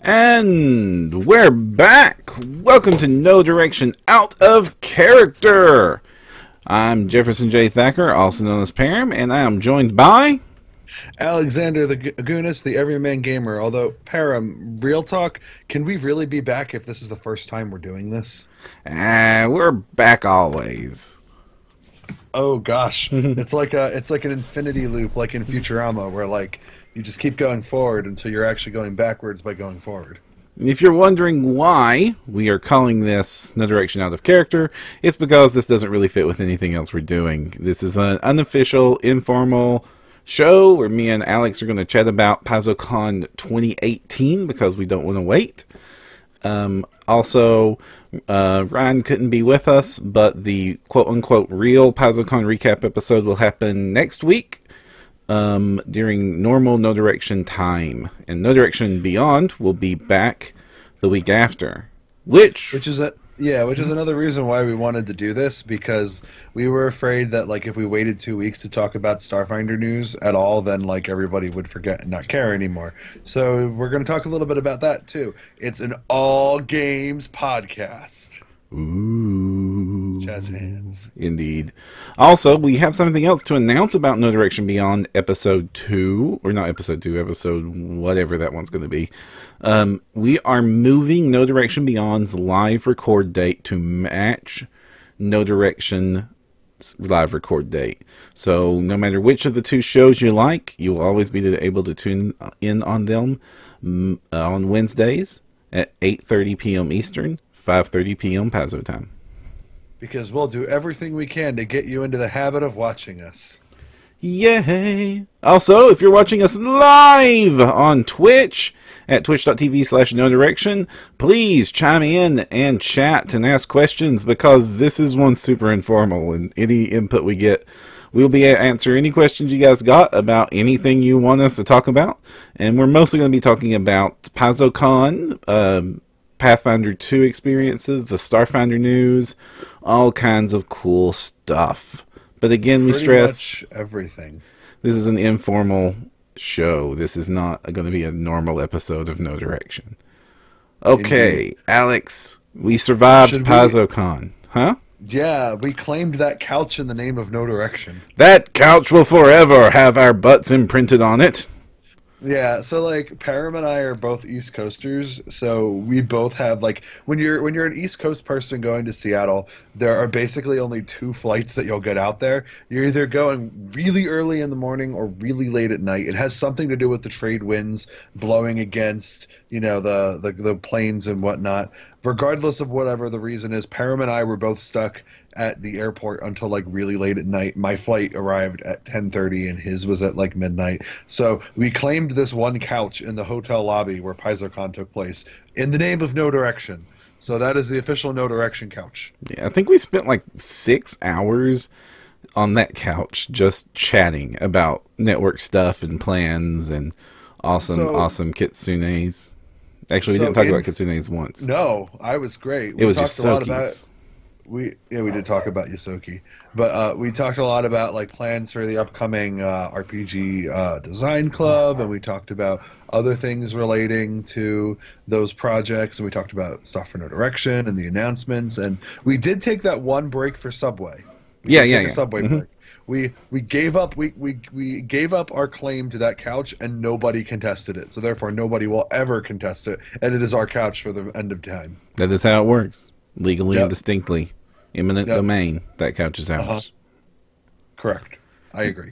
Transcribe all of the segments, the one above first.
And we're back! Welcome to No Direction Out of Character! I'm Jefferson J. Thacker, also known as Perram, and I am joined by... Alexander the Goonis, the Everyman Gamer. Although, Perram, real talk, can we really be back if this is the first time we're doing this? We're back always. Oh gosh, it's like an infinity loop, like in Futurama, where like you just keep going forward until you're actually going backwards by going forward. If you're wondering why we are calling this No Direction Out of Character, it's because this doesn't really fit with anything else we're doing. This is an unofficial, informal show where me and Alex are going to chat about PaizoCon 2018 because we don't want to wait. Also, Ryan couldn't be with us, but the quote-unquote real PaizoCon recap episode will happen next week during normal No Direction time. And No Direction Beyond will be back the week after. Which is another reason why we wanted to do this, because we were afraid that like if we waited 2 weeks to talk about Starfinder news at all, then like everybody would forget and not care anymore. So we're going to talk a little bit about that too. It's an all games podcast. Ooh. Jazz hands. Indeed. Also, we have something else to announce about No Direction Beyond episode 2, or not episode 2, episode whatever that one's going to be. We are moving No Direction Beyond's live record date to match No Direction's live record date. So no matter which of the two shows you like, you will always be able to tune in on them on Wednesdays at 8:30 p.m. Eastern, 5:30 p.m. Paizo time. Because we'll do everything we can to get you into the habit of watching us. Yay! Also, if you're watching us live on Twitch at twitch.tv/NoDirection, please chime in and chat and ask questions, because this is one super informal, and any input we get, we'll be able to answer any questions you guys got about anything you want us to talk about. And we're mostly going to be talking about PaizoCon, Pathfinder 2 experiences, the Starfinder news, all kinds of cool stuff. But again, we stress everything. This is an informal show. This is not going to be a normal episode of No Direction. Okay, indeed. Alex, we survived PaizoCon. Huh? Yeah, we claimed that couch in the name of No Direction. That couch will forever have our butts imprinted on it. Yeah, so like Perram and I are both East Coasters, so we both have like when you're an East Coast person going to Seattle, there are basically only two flights that you'll get out there. You're either going really early in the morning or really late at night. It has something to do with the trade winds blowing against, you know, the planes and whatnot. Regardless of whatever the reason is, Perram and I were both stuck at the airport until like really late at night. My flight arrived at 10:30 and his was at like midnight. So we claimed this one couch in the hotel lobby where PaizoCon took place in the name of No Direction. So that is the official No Direction couch. Yeah, I think we spent like 6 hours on that couch just chatting about network stuff and plans and awesome kitsunes. Actually, we didn't talk about kitsunes once. No, I was great. It was Yosokis. We did talk about Yosoki, but we talked a lot about like plans for the upcoming RPG design club, and we talked about other things relating to those projects, and we talked about stuff for No Direction and the announcements, and we did take that one break for Subway. Yeah. Subway break. We gave up we gave up our claim to that couch, and nobody contested it. So therefore, nobody will ever contest it, and it is our couch for the end of time. That is how it works, legally and distinctly. Eminent domain. That couch is ours. Correct. I agree.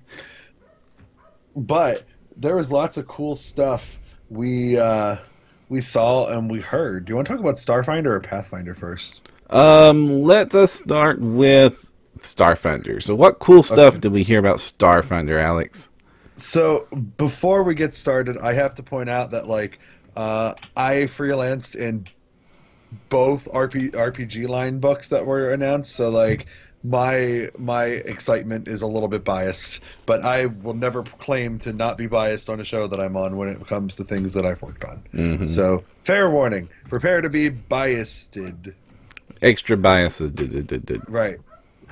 But there was lots of cool stuff we saw and we heard. Do you want to talk about Starfinder or Pathfinder first? Let us start with Starfinder. So what cool stuff did we hear about Starfinder, Alex? So before we get started, I have to point out that like I freelanced in both RPG line books that were announced, so like my excitement is a little bit biased, but I will never claim to not be biased on a show that I'm on when it comes to things that I've worked on. So fair warning, prepare to be biased. Extra biased. Right.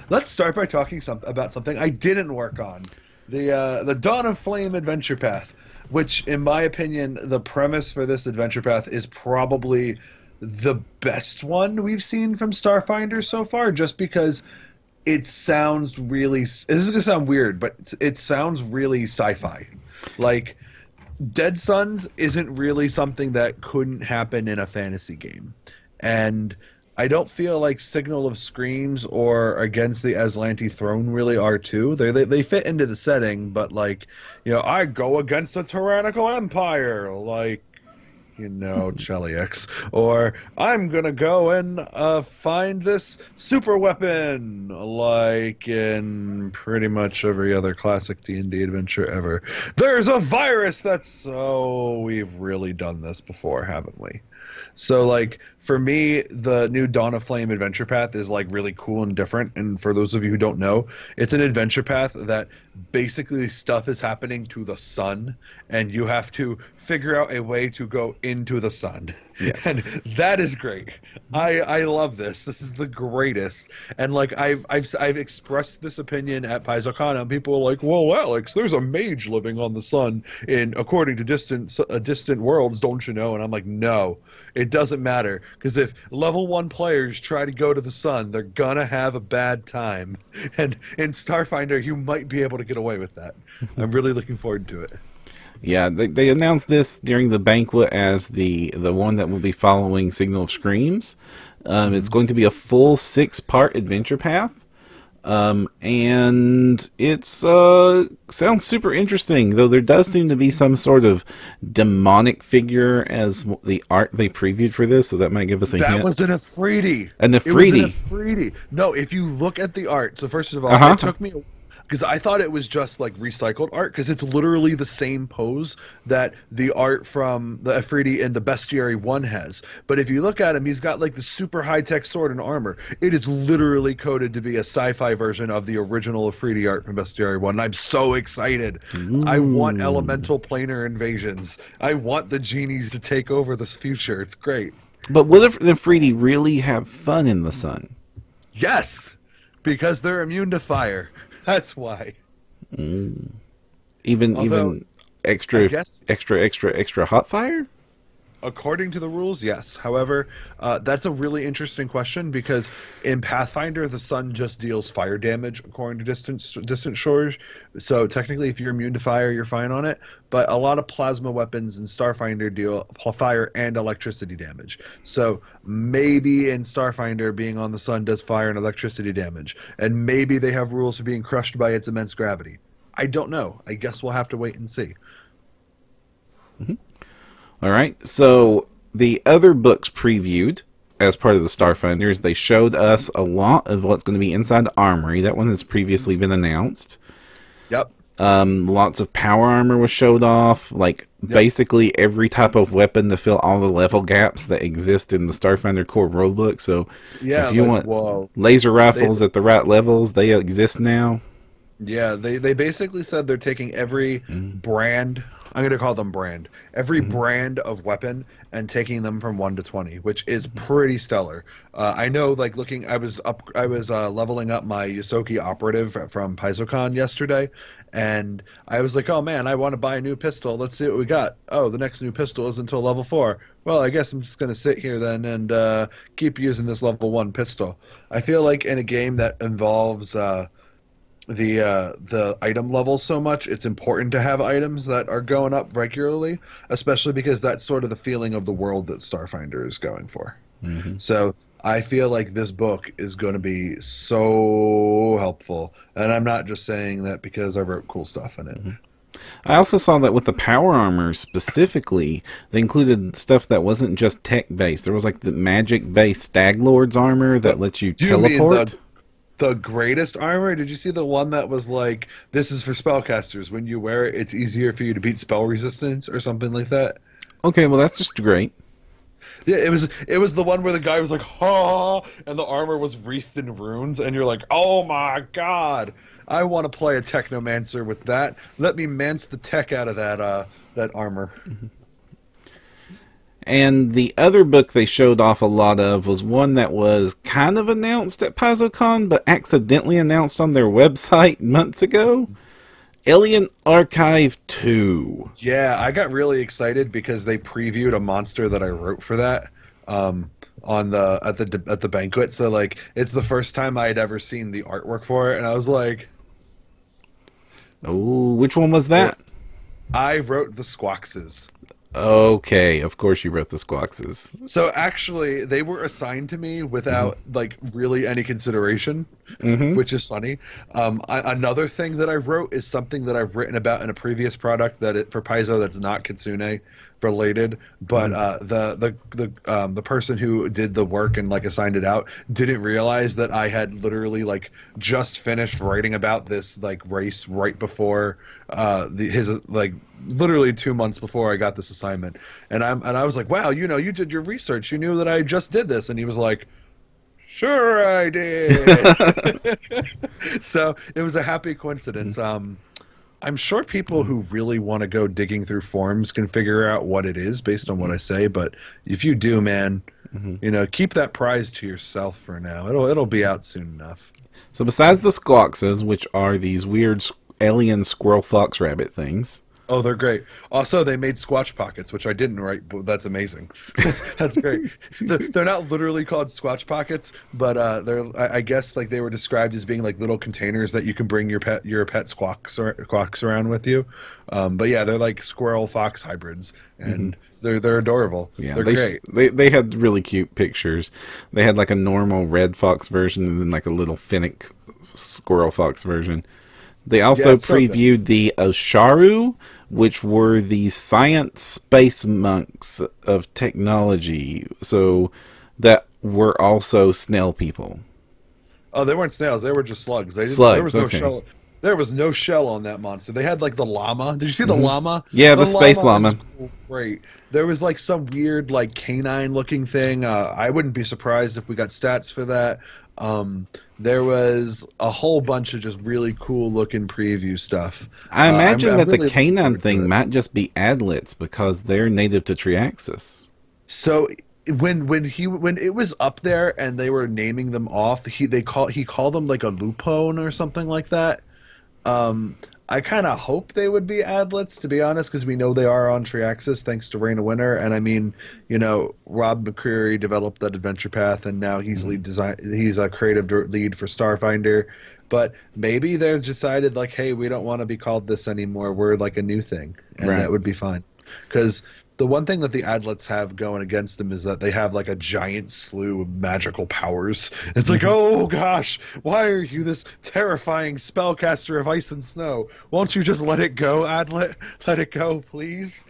Let's start by talking about something I didn't work on. The Dawn of Flame adventure path. which, in my opinion, the premise for this adventure path is probably the best one we've seen from Starfinder so far, just because it sounds really... This is going to sound weird, but it sounds really sci-fi. Like, Dead Suns isn't really something that couldn't happen in a fantasy game. And I don't feel like Signal of Screams or Against the Aslanti Throne really are too. They fit into the setting, but like, I go against a tyrannical empire, like, Cheliax. Or I'm gonna go and find this super weapon, like in pretty much every other classic D&D adventure ever. There's a virus that's... Oh, we've really done this before, haven't we? So, like, for me, the new Dawn of Flame adventure path is, like, really cool and different. And for those of you who don't know, it's an adventure path that basically stuff is happening to the sun, and you have to figure out a way to go into the sun. Yeah. And that is great. I love this. This is the greatest. And, like, I've expressed this opinion at PaizoCon, and people are like, well, Alex, there's a mage living on the sun according to distant worlds, don't you know? And I'm like, no, it doesn't matter. Because if level 1 players try to go to the sun, they're gonna have a bad time. And in Starfinder, you might be able to get away with that. I'm really looking forward to it. Yeah, they announced this during the banquet as the one that will be following Signal of Screams. It's going to be a full 6-part adventure path. And it's sounds super interesting, though there does seem to be some sort of demonic figure as the art they previewed for this, so that might give us a hint. That was an Afridi. An Afridi. It was an Afridi. No, if you look at the art, so first of all, it took me... Because I thought it was just like recycled art, because it's literally the same pose that the art from the Afridi in the Bestiary 1 has. But if you look at him, he's got like the super high-tech sword and armor. It is literally coded to be a sci-fi version of the original Afridi art from Bestiary 1. And I'm so excited. Ooh. I want elemental planar invasions. I want the genies to take over this future. It's great. But will the Afridi really have fun in the sun? Yes, because they're immune to fire. That's why. Even extra hot fire? According to the rules, yes. However, that's a really interesting question, because in Pathfinder, the sun just deals fire damage according to distant shores. So technically, if you're immune to fire, you're fine on it. But a lot of plasma weapons in Starfinder deal fire and electricity damage. So maybe in Starfinder, being on the sun does fire and electricity damage. And maybe they have rules for being crushed by its immense gravity. I don't know. I guess we'll have to wait and see. Mm-hmm. All right, so the other books previewed as part of the Starfinders, they showed us a lot of what's going to be inside the armory. That one has previously been announced. Yep. Lots of power armor was showed off, like basically every type of weapon to fill all the level gaps that exist in the Starfinder core rulebook. So if you want laser rifles at the right levels, they exist now. Yeah, they basically said they're taking every brand... I'm going to call them brand. Every brand of weapon and taking them from 1 to 20, which is pretty stellar. I know, like, I was leveling up my Yosoki operative from PaizoCon yesterday, and I was like, oh man, I want to buy a new pistol. Let's see what we got. Oh, the next new pistol is until level 4. Well, I guess I'm just going to sit here then and keep using this level 1 pistol. I feel like in a game that involves the item level so much, it's important to have items that are going up regularly, especially because that's sort of the feeling of the world that Starfinder is going for. So I feel like this book is going to be so helpful, and I'm not just saying that because I wrote cool stuff in it. I also saw that with the power armor specifically, they included stuff that wasn't just tech-based. There was like the magic-based Stag Lord's armor that lets you teleport. The greatest armor? Did you see the one that was like, this is for spellcasters. When you wear it, it's easier for you to beat spell resistance or something like that? Okay, well that's just great. Yeah, it was the one where the guy was like, ha, and the armor was wreathed in runes, and you're like, oh my god, I want to play a technomancer with that. Let me mance the tech out of that armor. And the other book they showed off a lot of was one that was kind of announced at PaizoCon, but accidentally announced on their website months ago. Alien Archive 2. Yeah, I got really excited because they previewed a monster that I wrote for that on the at the banquet. So like, it's the first time I had ever seen the artwork for it, and I was like, Oh, which one was that? I wrote the Squawkses. Okay, of course you wrote the Squawkses. So actually, they were assigned to me without like really any consideration, which is funny. Another thing that I wrote is something that I've written about in a previous product for Paizo that's not Kitsune related, but the person who did the work and like assigned it out didn't realize that I had literally like just finished writing about this like race right before his like literally 2 months before I got this assignment, and I was like, wow, you did your research, you knew that I just did this, and he was like, sure I did. So it was a happy coincidence. I'm sure people who really want to go digging through forums can figure out what it is based on what I say, but if you do, man, keep that prize to yourself for now. It'll be out soon enough. So besides the Squawkses, which are these weird alien squirrel fox rabbit things. Oh, they're great. Also, they made Squatch Pockets, which I didn't write, but that's amazing. That's great. They're not literally called Squatch Pockets, but I guess like they were described as being like little containers that you can bring your pet squawks around with you. But yeah, they're like squirrel fox hybrids, and they're adorable. Yeah, they're great. They had really cute pictures. They had like a normal red fox version and then like a little Finnick squirrel fox version. They also previewed the Osharu, which were the science space monks of technology. So that were also snail people. Oh, they weren't snails. They were just slugs. Slugs, there was no shell. There was no shell on that monster. They had like the llama. Did you see the llama? Yeah, the space llama. Great. There was like some weird like canine looking thing. I wouldn't be surprised if we got stats for that. There was a whole bunch of just really cool looking preview stuff. I imagine that really the canine thing might just be adlets because they're native to Triaxis. So when it was up there and they were naming them off, he called them like a lupone or something like that. I kind of hope they would be adlets, to be honest, because we know they are on Triaxis thanks to Reign of Winter. And I mean, Rob McCreary developed that adventure path, and now he's he's a creative lead for Starfinder. But maybe they've decided like, hey, we don't want to be called this anymore. We're like a new thing, and that would be fine. Because the one thing that the adlets have going against them is that they have like a giant slew of magical powers. It's like, oh gosh, why are you this terrifying spellcaster of ice and snow? Won't you just let it go, Adlet? Let it go, please.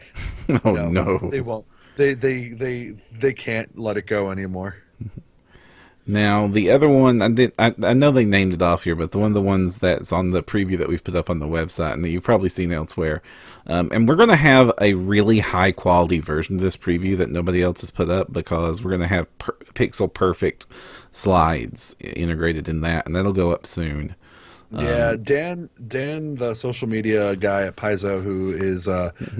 Oh no. They won't. They can't let it go anymore. Now the other one, I know they named it off here, but the ones that's on the preview that we've put up on the website and that you've probably seen elsewhere, and we're going to have a really high quality version of this preview that nobody else has put up because we're going to have pixel perfect slides integrated in that, and that'll go up soon. Yeah, Dan, the social media guy at Paizo, who is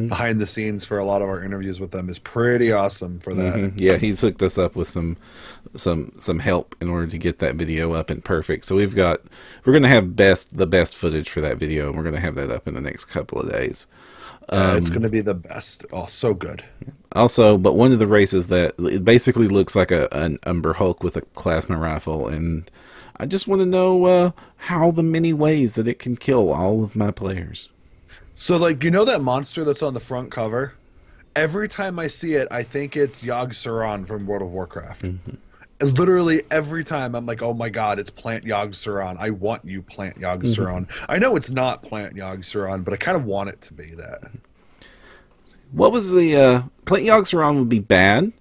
behind the scenes for a lot of our interviews with them, is pretty awesome for that. Yeah, he's hooked us up with some help in order to get that video up and perfect. So we're going to have the best footage for that video, and we're going to have that up in the next couple of days. It's going to be the best. Oh, so good. Also, but one of the races that it basically looks like an Umber Hulk with a plasma rifle, and I just want to know how the many ways that it can kill all of my players. So, like, that monster that's on the front cover? Every time I see it, I think it's Yogg-Saron from World of Warcraft. Literally every time I'm like, oh my god, it's Plant Yogg-Saron. I want you, Plant Yogg-Saron. I know it's not Plant Yogg-Saron, but I kind of want it to be that. What was the... Plant Yogg-Saron would be bad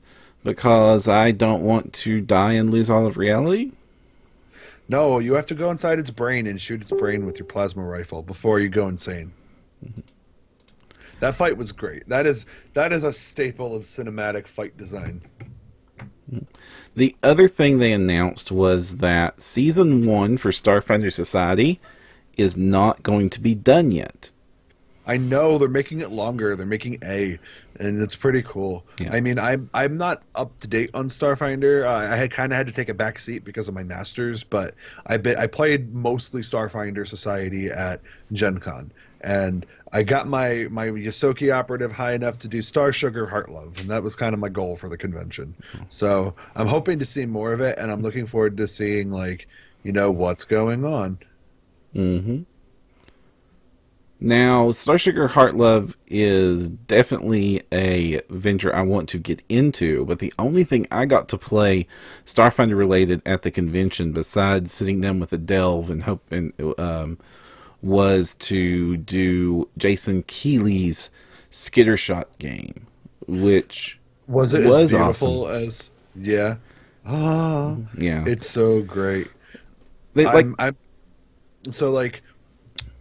because I don't want to die and lose all of reality? No, you have to go inside its brain and shoot its brain with your plasma rifle before you go insane. That fight was great. That is a staple of cinematic fight design. The other thing they announced was that Season 1 for Starfinder Society is not going to be done yet. I know they're making it longer. They're making A, and it's pretty cool. Yeah. I mean, I'm not up to date on Starfinder. I had kind of had to take a back seat because of my masters, but I played mostly Starfinder Society at Gen Con, and I got my Yosoki operative high enough to do Star Sugar Heart Love, and that was kind of my goal for the convention. So I'm hoping to see more of it, and I'm looking forward to seeing like what's going on. Mm-hmm. Now, Star Sugar Heart Love is definitely a venture I want to get into, but the only thing I got to play Starfinder related at the convention, besides sitting down with a delve was to do Jason Keeley's Skittershot game, which was as beautiful awesome. as yeah. Ah, yeah, it's so great. I'm so like.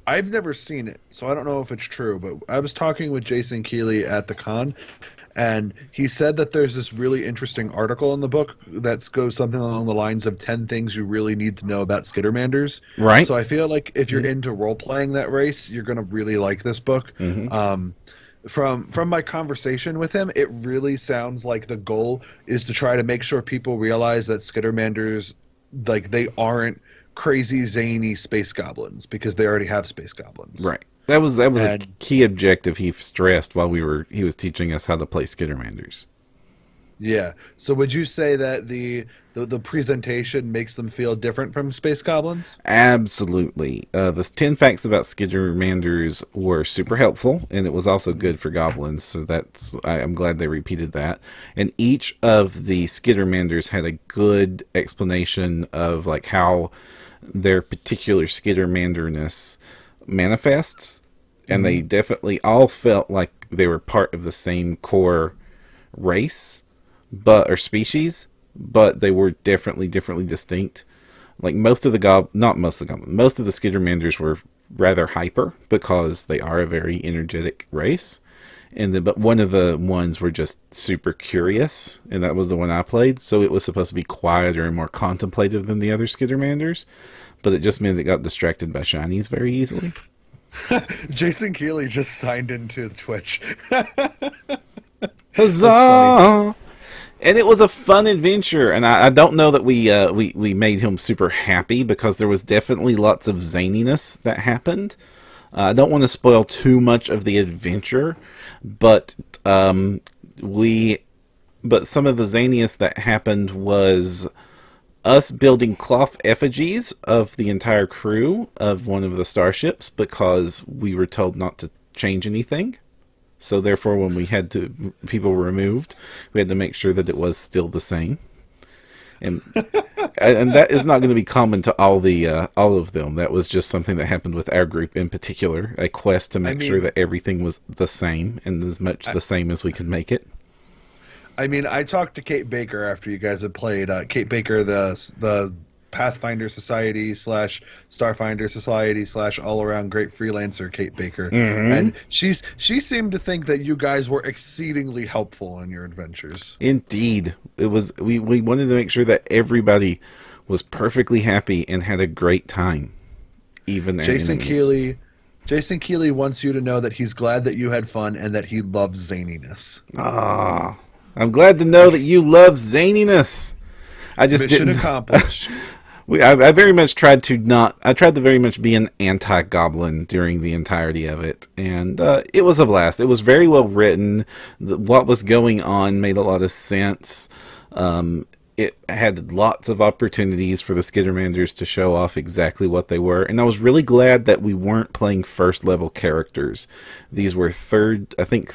I've never seen it, so I don't know if it's true, but I was talking with Jason Keeley at the con, and he said that there's this really interesting article in the book that goes something along the lines of 10 things you really need to know about Skittermanders. Right. So I feel like if you're into role-playing that race, you're going to really like this book. From my conversation with him, it really sounds like the goal is to try to make sure people realize that Skittermanders, like, they aren't crazy zany space goblins because they already have space goblins. Right. That was a key objective he stressed while he was teaching us how to play Skittermanders. Yeah. So would you say that the presentation makes them feel different from space goblins? Absolutely. The 10 facts about Skittermanders were super helpful, and it was also good for goblins. So I'm glad they repeated that. And each of the Skittermanders had a good explanation of like how their particular Skittermanderness manifests, and they definitely all felt like they were part of the same core race, or species, but they were definitely different. Like most of the Skittermanders were rather hyper because they are a very energetic race, but one of the ones were just super curious, and that was the one I played. So it was supposed to be quieter and more contemplative than the other Skittermanders, but it just meant it got distracted by shinies very easily. Jason Keeley just signed into Twitch. Huzzah! And it was a fun adventure, and I don't know that we made him super happy because there was definitely lots of zaniness that happened. I don't want to spoil too much of the adventure, but some of the zaniest that happened was us building cloth effigies of the entire crew of one of the starships because we were told not to change anything. So therefore, when people were removed, we had to make sure that it was still the same. And that is not going to be common to all of them. That was just something that happened with our group in particular, a quest to make sure that everything was the same and as much the same as we could make it. I mean, I talked to Kate Baker after you guys had played. Kate Baker, the Pathfinder Society / Starfinder Society / all around great freelancer Kate Baker, and she seemed to think that you guys were exceedingly helpful in your adventures. Indeed, it was. We wanted to make sure that everybody was perfectly happy and had a great time, even their enemies. Jason Keeley wants you to know that he's glad that you had fun and that he loves zaniness. Ah, I'm glad to know that you love zaniness. I just Mission accomplished. I very much tried to I tried to very much be an anti-goblin during the entirety of it, and it was a blast. It was very well written. What was going on made a lot of sense. It had lots of opportunities for the Skittermanders to show off exactly what they were, and I was really glad that we weren't playing first level characters. These were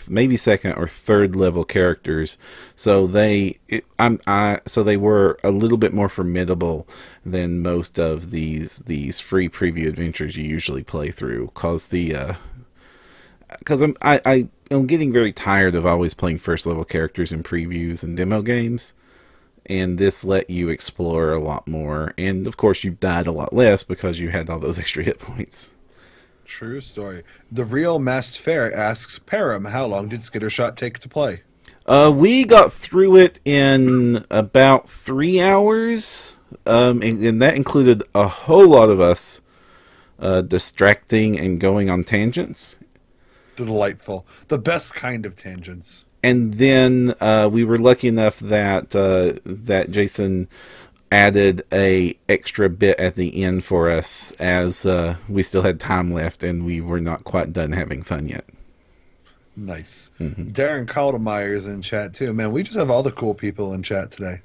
maybe second or third level characters, so they were a little bit more formidable than most of these free preview adventures you usually play through. Because I'm getting very tired of always playing first level characters in previews and demo games. And this let you explore a lot more. And, of course, you died a lot less because you had all those extra hit points. True story. The Real Masked Fair asks, Perram, how long did Skittershot take to play? We got through it in about 3 hours. And that included a whole lot of us distracting and going on tangents. delightful. The best kind of tangents. And then we were lucky enough that that Jason added a extra bit at the end for us, as we still had time left and we were not quite done having fun yet. Nice. Darren Kaltemeyer's in chat too. Man, we just have all the cool people in chat today.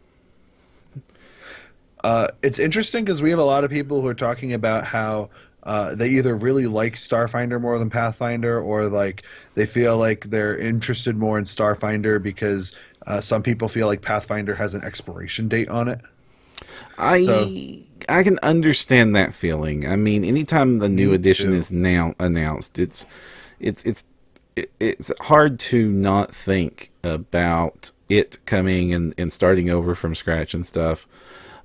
It's interesting because we have a lot of people who are talking about how they either really like Starfinder more than Pathfinder, or like they feel like they're interested more in Starfinder because some people feel like Pathfinder has an expiration date on it. I can understand that feeling. I mean, anytime the new edition is now announced, it's hard to not think about it coming and starting over from scratch and stuff.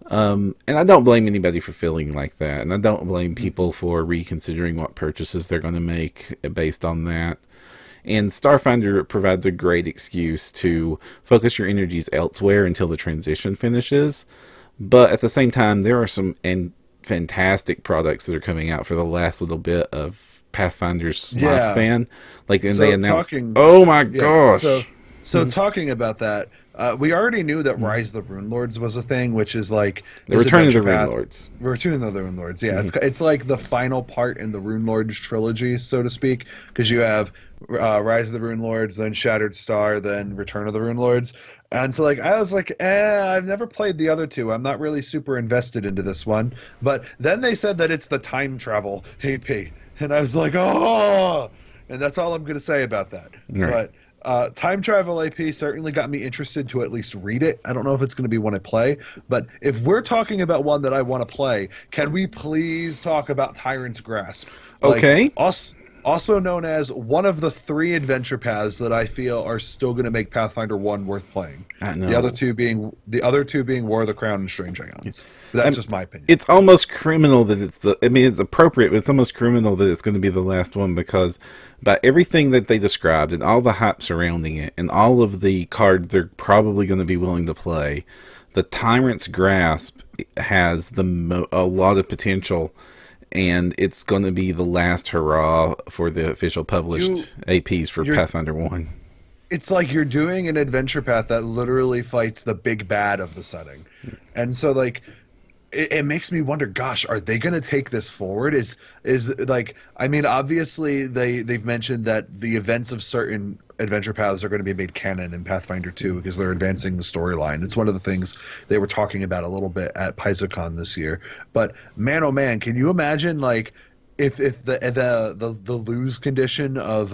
And I don't blame anybody for feeling like that, and I don't blame people for reconsidering what purchases they're going to make based on that. And Starfinder provides a great excuse to focus your energies elsewhere until the transition finishes. But at the same time, there are some fantastic products that are coming out for the last little bit of Pathfinder's lifespan. Like, and they announced, oh my gosh! So talking about that, we already knew that Rise of the Runelords was a thing, which is like the Return of the Runelords. Return of the Runelords, yeah. It's like the final part in the Runelords trilogy, so to speak, because you have Rise of the Runelords, then Shattered Star, then Return of the Runelords. And so, like, I was like, I've never played the other two. I'm not really super invested into this one. But then they said that it's the time travel AP. And I was like, oh! And that's all I'm going to say about that. Right. But time travel AP certainly got me interested to at least read it. I don't know if it's going to be one I play. But if we're talking about one that I want to play, can we please talk about Tyrant's Grasp? Okay. Also known as one of the 3 adventure paths that I feel are still going to make Pathfinder 1 worth playing. The other two being War of the Crown and Strange Ions. That's just my opinion. It's almost criminal that it's appropriate, but it's almost criminal that it's going to be the last one, because by everything that they described and all the hype surrounding it and all of the cards they're probably going to be willing to play, the Tyrant's Grasp has a lot of potential. And it's going to be the last hurrah for the official published APs for Pathfinder 1. It's like you're doing an adventure path that literally fights the big bad of the setting. And so, like, it makes me wonder, gosh, are they going to take this forward? Is like, I mean, obviously they've mentioned that the events of certain adventure paths are going to be made canon in Pathfinder 2 because they're advancing the storyline. It's one of the things they were talking about a little bit at PaizoCon this year. But man, oh man, can you imagine, like, if the lose condition of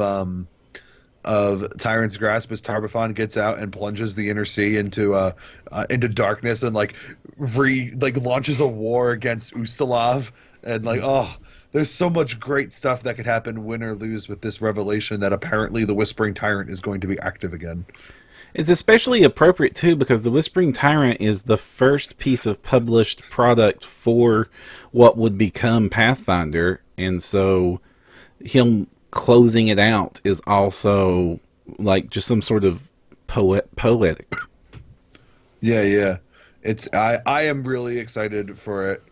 Tyrant's Grasp is Tar-Baphon gets out and plunges the Inner Sea into darkness and launches a war against Ustalav, and there's so much great stuff that could happen, win or lose, with this revelation that apparently the Whispering Tyrant is going to be active again. It's especially appropriate too because the Whispering Tyrant is the first piece of published product for what would become Pathfinder, and so him closing it out is also like just some sort of poetic. Yeah. I am really excited for it.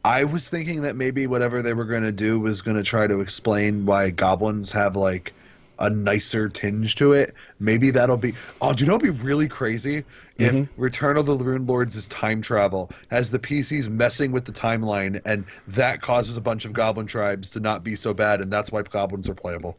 I was thinking that maybe whatever they were going to do was going to try to explain why goblins have like a nicer tinge to it. Maybe that'll be... Oh, do you know what'd be really crazy? If Return of the Runelords is time travel, has the PCs messing with the timeline, and that causes a bunch of goblin tribes to not be so bad, and that's why goblins are playable.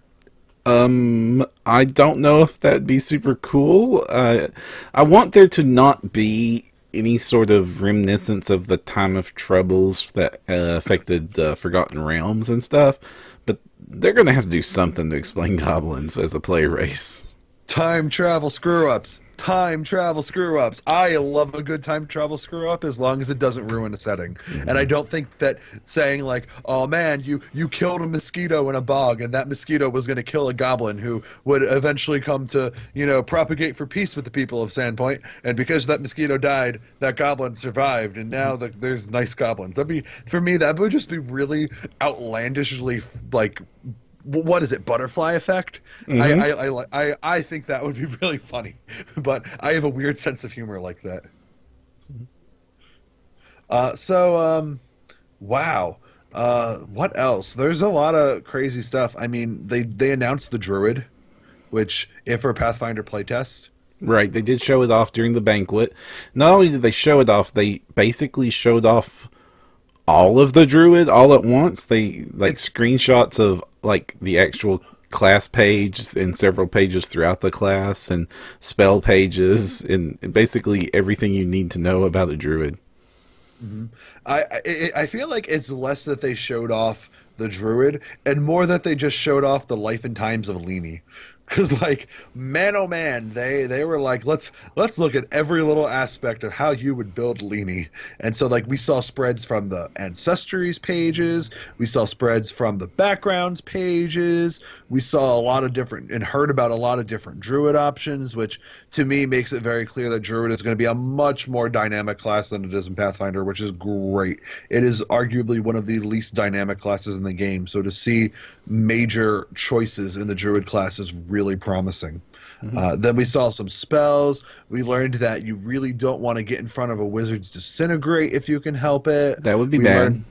I don't know if that'd be super cool. I want there to not be any sort of reminiscence of the time of troubles that affected Forgotten Realms and stuff, but they're going to have to do something to explain goblins as a play race. Time travel screw-ups. Time travel screw-ups. I love a good time travel screw-up as long as it doesn't ruin a setting. And I don't think that saying like, oh man, you killed a mosquito in a bog and that mosquito was going to kill a goblin who would eventually come to, propagate for peace with the people of Sandpoint, and because that mosquito died, that goblin survived, and now there's nice goblins. For me, that would just be really outlandishly, like, what is it, butterfly effect? I think that would be really funny, but I have a weird sense of humor like that. Wow. What else? There's a lot of crazy stuff. I mean, they announced the Druid, which if for Pathfinder playtest. Right, they did show it off during the banquet. Not only did they show it off, they basically showed off all of the Druid all at once. They screenshots of like the actual class page and several pages throughout the class and spell pages and basically everything you need to know about a Druid. Mm-hmm. I feel like it's less that they showed off the Druid and more that they just showed off the life and times of Leany. Because, like, man, oh man, they were like, let's look at every little aspect of how you would build Leany. And so, like, we saw spreads from the Ancestries pages, we saw spreads from the backgrounds pages, we saw a lot of different, and heard about a lot of different Druid options, which, to me, makes it very clear that Druid is going to be a much more dynamic class than it is in Pathfinder, which is great. It is arguably one of the least dynamic classes in the game, so to see major choices in the Druid class is really promising. Mm-hmm. Then we saw some spells. We learned that you really don't want to get in front of a wizard's disintegrate if you can help it. That would be bad.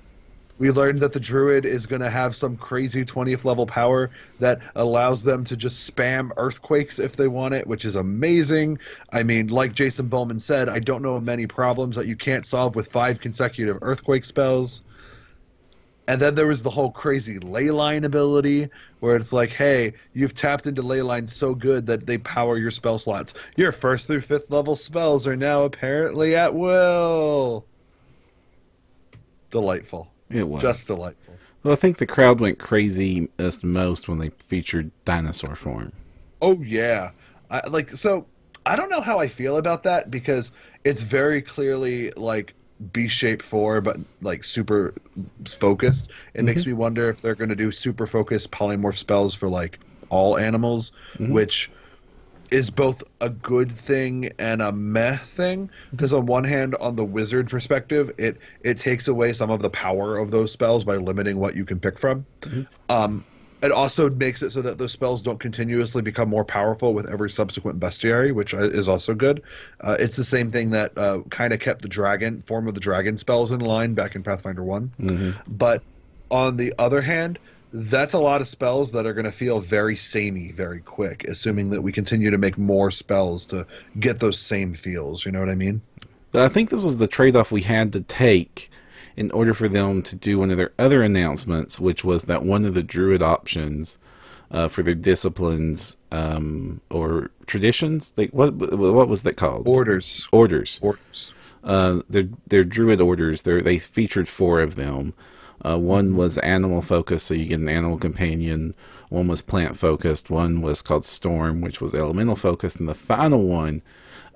We learned that the Druid is going to have some crazy 20th level power that allows them to just spam earthquakes if they want it, which is amazing. I mean, like Jason Bowman said, I don't know of many problems that you can't solve with 5 consecutive earthquake spells. And then there was the whole crazy leyline ability where it's like, hey, you've tapped into leyline so good that they power your spell slots. Your 1st through 5th level spells are now apparently at will. Delightful. It was. Just delightful. Well, I think the crowd went crazy as most when they featured dinosaur form. Oh, yeah. I don't know how I feel about that because it's very clearly like B-shape 4, but like super focused. It makes me wonder if they're going to do super focused polymorph spells for like all animals, which is both a good thing and a meh thing. Because on one hand, on the wizard perspective, it takes away some of the power of those spells by limiting what you can pick from. It also makes it so that those spells don't continuously become more powerful with every subsequent bestiary, which is also good. It's the same thing that kind of kept the form of the dragon spells in line back in Pathfinder 1. But on the other hand, that's a lot of spells that are going to feel very samey very quick, assuming that we continue to make more spells to get those same feels. You know what I mean? But I think this was the trade-off we had to take in order for them to do one of their other announcements, which was that one of the Druid options for their disciplines or traditions, what was that called? Orders. Their Druid orders. They featured 4 of them. One was animal focused, so you get an animal companion. One was plant focused. One was called Storm, which was elemental focused, and the final one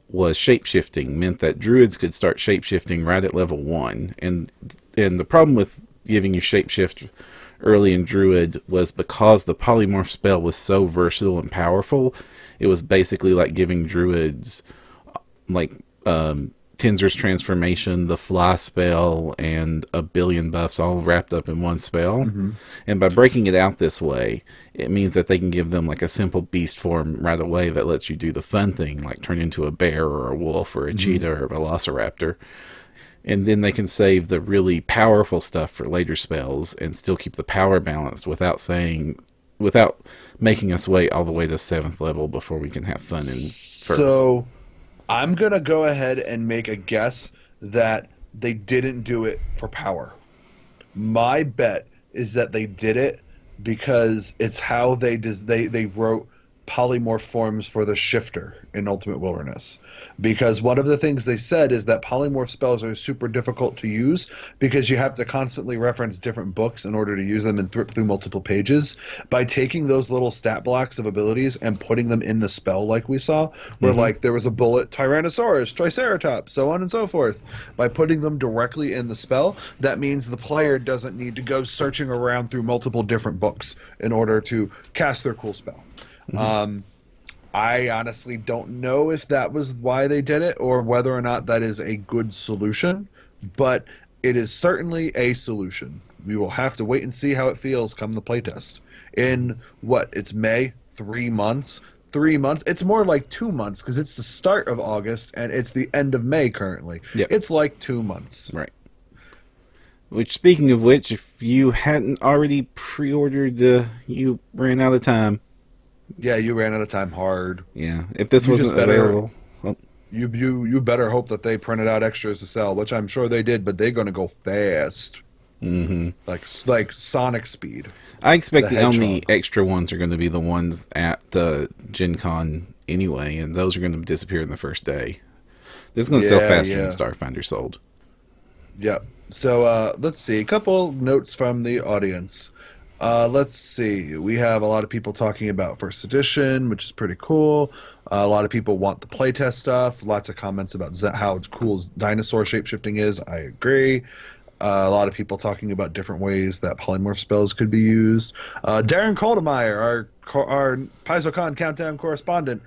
was shapeshifting, meant that druids could start shapeshifting right at level 1. And the problem with giving you shapeshift early in druid was because the polymorph spell was so versatile and powerful, it was basically like giving druids like Tinser's transformation, the fly spell, and a billion buffs all wrapped up in one spell. And by breaking it out this way, it means that they can give them like a simple beast form right away that lets you do the fun thing, like turn into a bear or a wolf or a cheetah or a velociraptor. And then they can save the really powerful stuff for later spells and still keep the power balanced without making us wait all the way to 7th level before we can have fun. So I'm going to go ahead and make a guess that they didn't do it for power. My bet is that they did it because it's how they wrote polymorph forms for the shifter in Ultimate Wilderness. Because one of the things they said is that polymorph spells are super difficult to use because you have to constantly reference different books in order to use them and through multiple pages. By taking those little stat blocks of abilities and putting them in the spell like we saw, where like there was a bullet Tyrannosaurus, Triceratops, so on and so forth. By putting them directly in the spell, that means the player doesn't need to go searching around through multiple different books in order to cast their cool spell. I honestly don't know if that was why they did it or whether or not that is a good solution, but it is certainly a solution. We will have to wait and see how it feels come the playtest. In it's May, 3 months. 3 months. It's more like 2 months because it's the start of August and it's the end of May currently. Yep. It's like 2 months. Right. Which, speaking of which, if you hadn't already pre-ordered, you ran out of time. Yeah, you ran out of time hard. Yeah, if this You just wasn't better available, well, you better hope that they printed out extras to sell, which I'm sure they did, but they're gonna go fast, like Sonic speed. I expect The the only Hedgehog. extra ones are going to be the ones at Gen Con anyway, and those are going to disappear in the first day. This is going to sell Yeah, faster than yeah, Starfinder sold. yeah. So let's see. A couple notes from the audience. Let's see. We have a lot of people talking about first edition, which is pretty cool. A lot of people want the playtest stuff. Lots of comments about how cool dinosaur shapeshifting is. I agree. A lot of people talking about different ways that polymorph spells could be used. Darren Kaldemeyer, our PaizoCon countdown correspondent,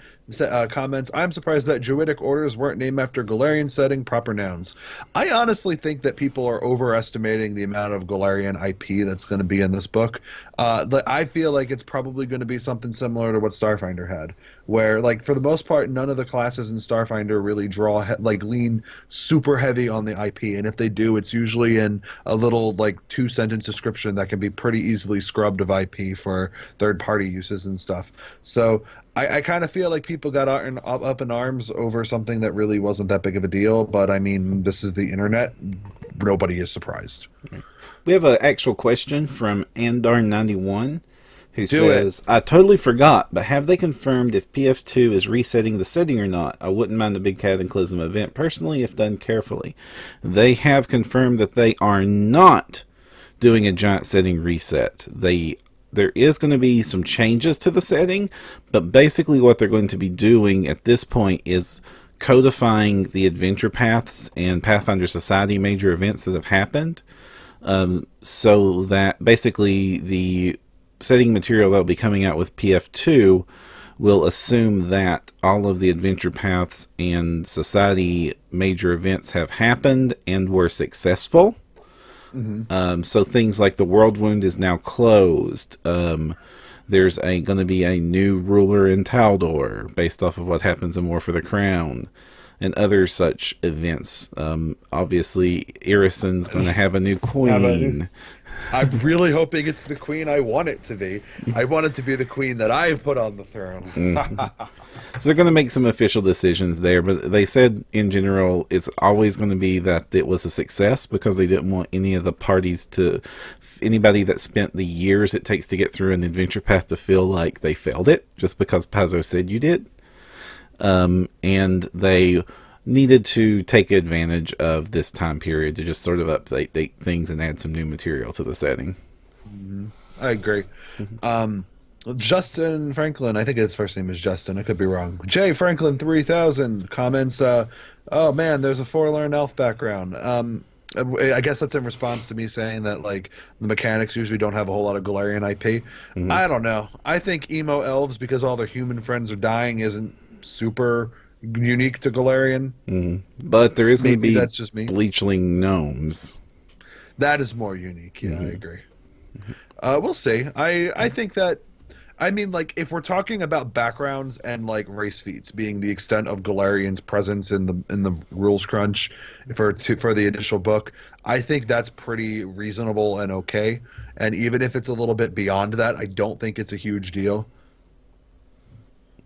comments, I'm surprised that Druidic orders weren't named after Galarian setting proper nouns. I honestly think that people are overestimating the amount of Galarian IP that's going to be in this book. I feel like it's probably going to be something similar to what Starfinder had, where, like, for the most part, none of the classes in Starfinder really lean super heavy on the IP, and if they do, it's usually in a little, like, 2-sentence description that can be pretty easily scrubbed of IP for third-party uses and stuff. So I kind of feel like people got up in arms over something that really wasn't that big of a deal, but I mean, this is the internet. Nobody is surprised. We have an actual question from Andar91 who Do it. says, I totally forgot, but have they confirmed if PF2 is resetting the setting or not? I wouldn't mind the big Cataclysm event personally if done carefully. They have confirmed that they are not doing a giant setting reset. There is going to be some changes to the setting, but basically what they're going to be doing at this point is codifying the adventure paths and Pathfinder Society major events that have happened, so that basically the setting material that will be coming out with PF2 will assume that all of the adventure paths and society major events have happened and were successful. So things like the World Wound is now closed. There's going to be a new ruler in Taldor based off of what happens in War for the Crown, and other such events. Obviously, Irison's going to have a new queen. I'm really hoping it's the queen I want it to be. I want it to be the queen that I put on the throne. So they're going to make some official decisions there, but they said in general it's always going to be that it was a success because they didn't want any of the parties anybody that spent the years it takes to get through an adventure path to feel like they failed it just because Paizo said you did. And they needed to take advantage of this time period to just sort of update things and add some new material to the setting. I agree. Justin Franklin, I think his first name is Justin, I could be wrong. Jay Franklin 3000 comments, oh man, there's a forlorn elf background. I guess that's in response to me saying that, like, the mechanics usually don't have a whole lot of Galarian IP. I don't know. I think emo elves, because all their human friends are dying, isn't super unique to Galarian. But there is going to be that's just me. bleachling gnomes. That is more unique. Yeah, I agree. We'll see. I think that, I mean, like, if we're talking about backgrounds and, like, race feats being the extent of Galarian's presence in the rules crunch for the initial book, I think that's pretty reasonable and okay. And even if it's a little bit beyond that, I don't think it's a huge deal.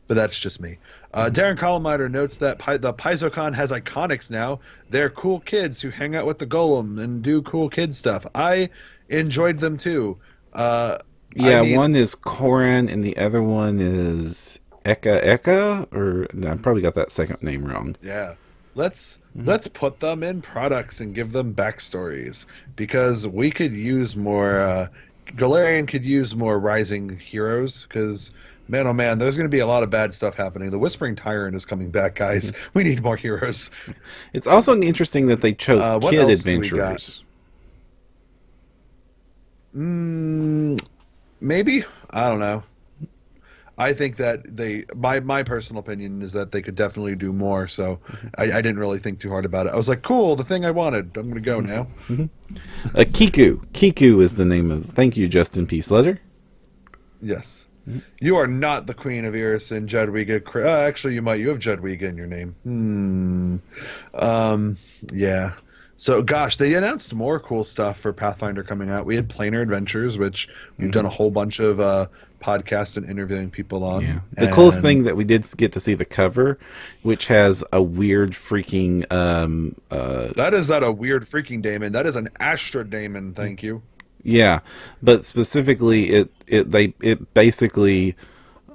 But that's just me. Darren Colomiter notes that the PaizoCon has iconics now. They're cool kids who hang out with the golem and do cool kid stuff. I enjoyed them too. One is Koran and the other one is Eka, or no, I probably got that second name wrong. Yeah. Let's put them in products and give them backstories, because we could use more Galarian could use more rising heroes, because man, oh man, there's going to be a lot of bad stuff happening. The Whispering Tyrant is coming back, guys. We need more heroes. It's also interesting that they chose what kid else adventurers. Maybe? I don't know. I think that my personal opinion is that they could definitely do more, so I didn't really think too hard about it. I was like, cool, the thing I wanted. I'm going to go now. Kiku. Kiku is the name of... Thank you, Justin P. Slutter. Yes. You are not the Queen of Irison, Jadwiga. Actually, you might. You have Jadwiga in your name. Yeah. So, gosh, they announced more cool stuff for Pathfinder coming out. We had Planar Adventures, which we've done a whole bunch of podcasts and interviewing people on. Yeah. The coolest And thing that we did get to see the cover, which has a weird freaking that is not a weird freaking daemon. That is an Astra daemon. Thank you. yeah, but specifically it basically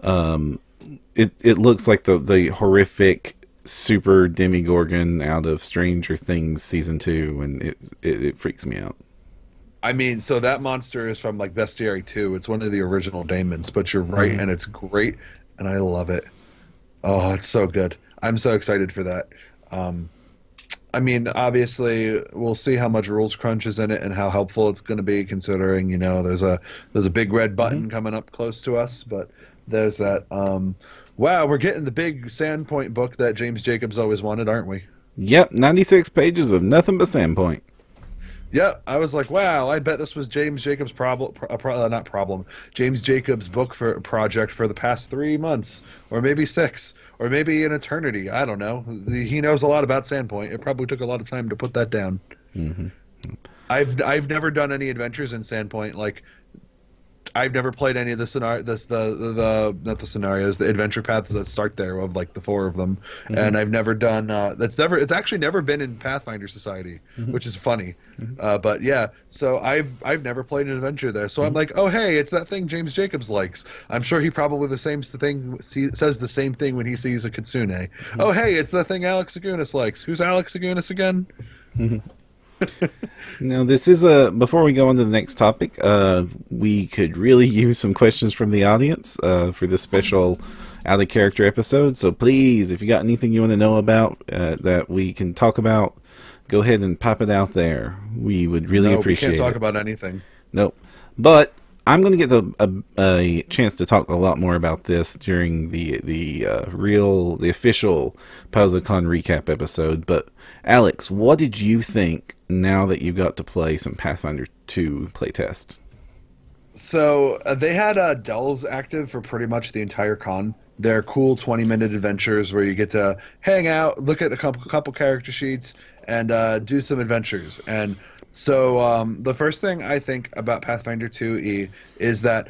it looks like the horrific super demigorgon out of Stranger Things season 2, and it freaks me out. I mean, so that monster is from like Bestiary 2. It's one of the original daemons, but you're right, and it's great, and I love it. Oh, it's so good. I'm so excited for that. I mean, obviously, we'll see how much rules crunch is in it and how helpful it's going to be, considering, you know, there's a big red button coming up close to us, but there's that. Wow, we're getting the big Sandpoint book that James Jacobs always wanted, aren't we? Yep, 96 pages of nothing but Sandpoint. Yeah, I was like, wow, I bet this was James Jacobs' James Jacobs' book for project for the past 3 months, or maybe 6, or maybe an eternity. I don't know. He knows a lot about Sandpoint. It probably took a lot of time to put that down. I've never done any adventures in Sandpoint. Like, I've never played any of the the adventure paths that start there, of like the 4 of them, and I've never done it's actually never been in Pathfinder Society, which is funny. But yeah, so I've never played an adventure there, so I'm like, oh hey, it's that thing James Jacobs likes. I'm sure he probably says the same thing when he sees a kitsune. Oh hey, it's the thing Alex Agunas likes. Who's Alex Agunas again? Now, this is before we go on to the next topic, we could really use some questions from the audience for this special out of character episode. So please, if you got anything you want to know about that we can talk about, go ahead and pop it out there. We would really appreciate it. We can't talk about anything. Nope. But I'm going to get a chance to talk a lot more about this during the official PaizoCon recap episode. But Alex, what did you think now that you got to play some Pathfinder 2 playtest? So they had delves active for pretty much the entire con. They're cool 20-minute adventures where you get to hang out, look at a couple character sheets, and do some adventures. And so the first thing I think about Pathfinder 2e is that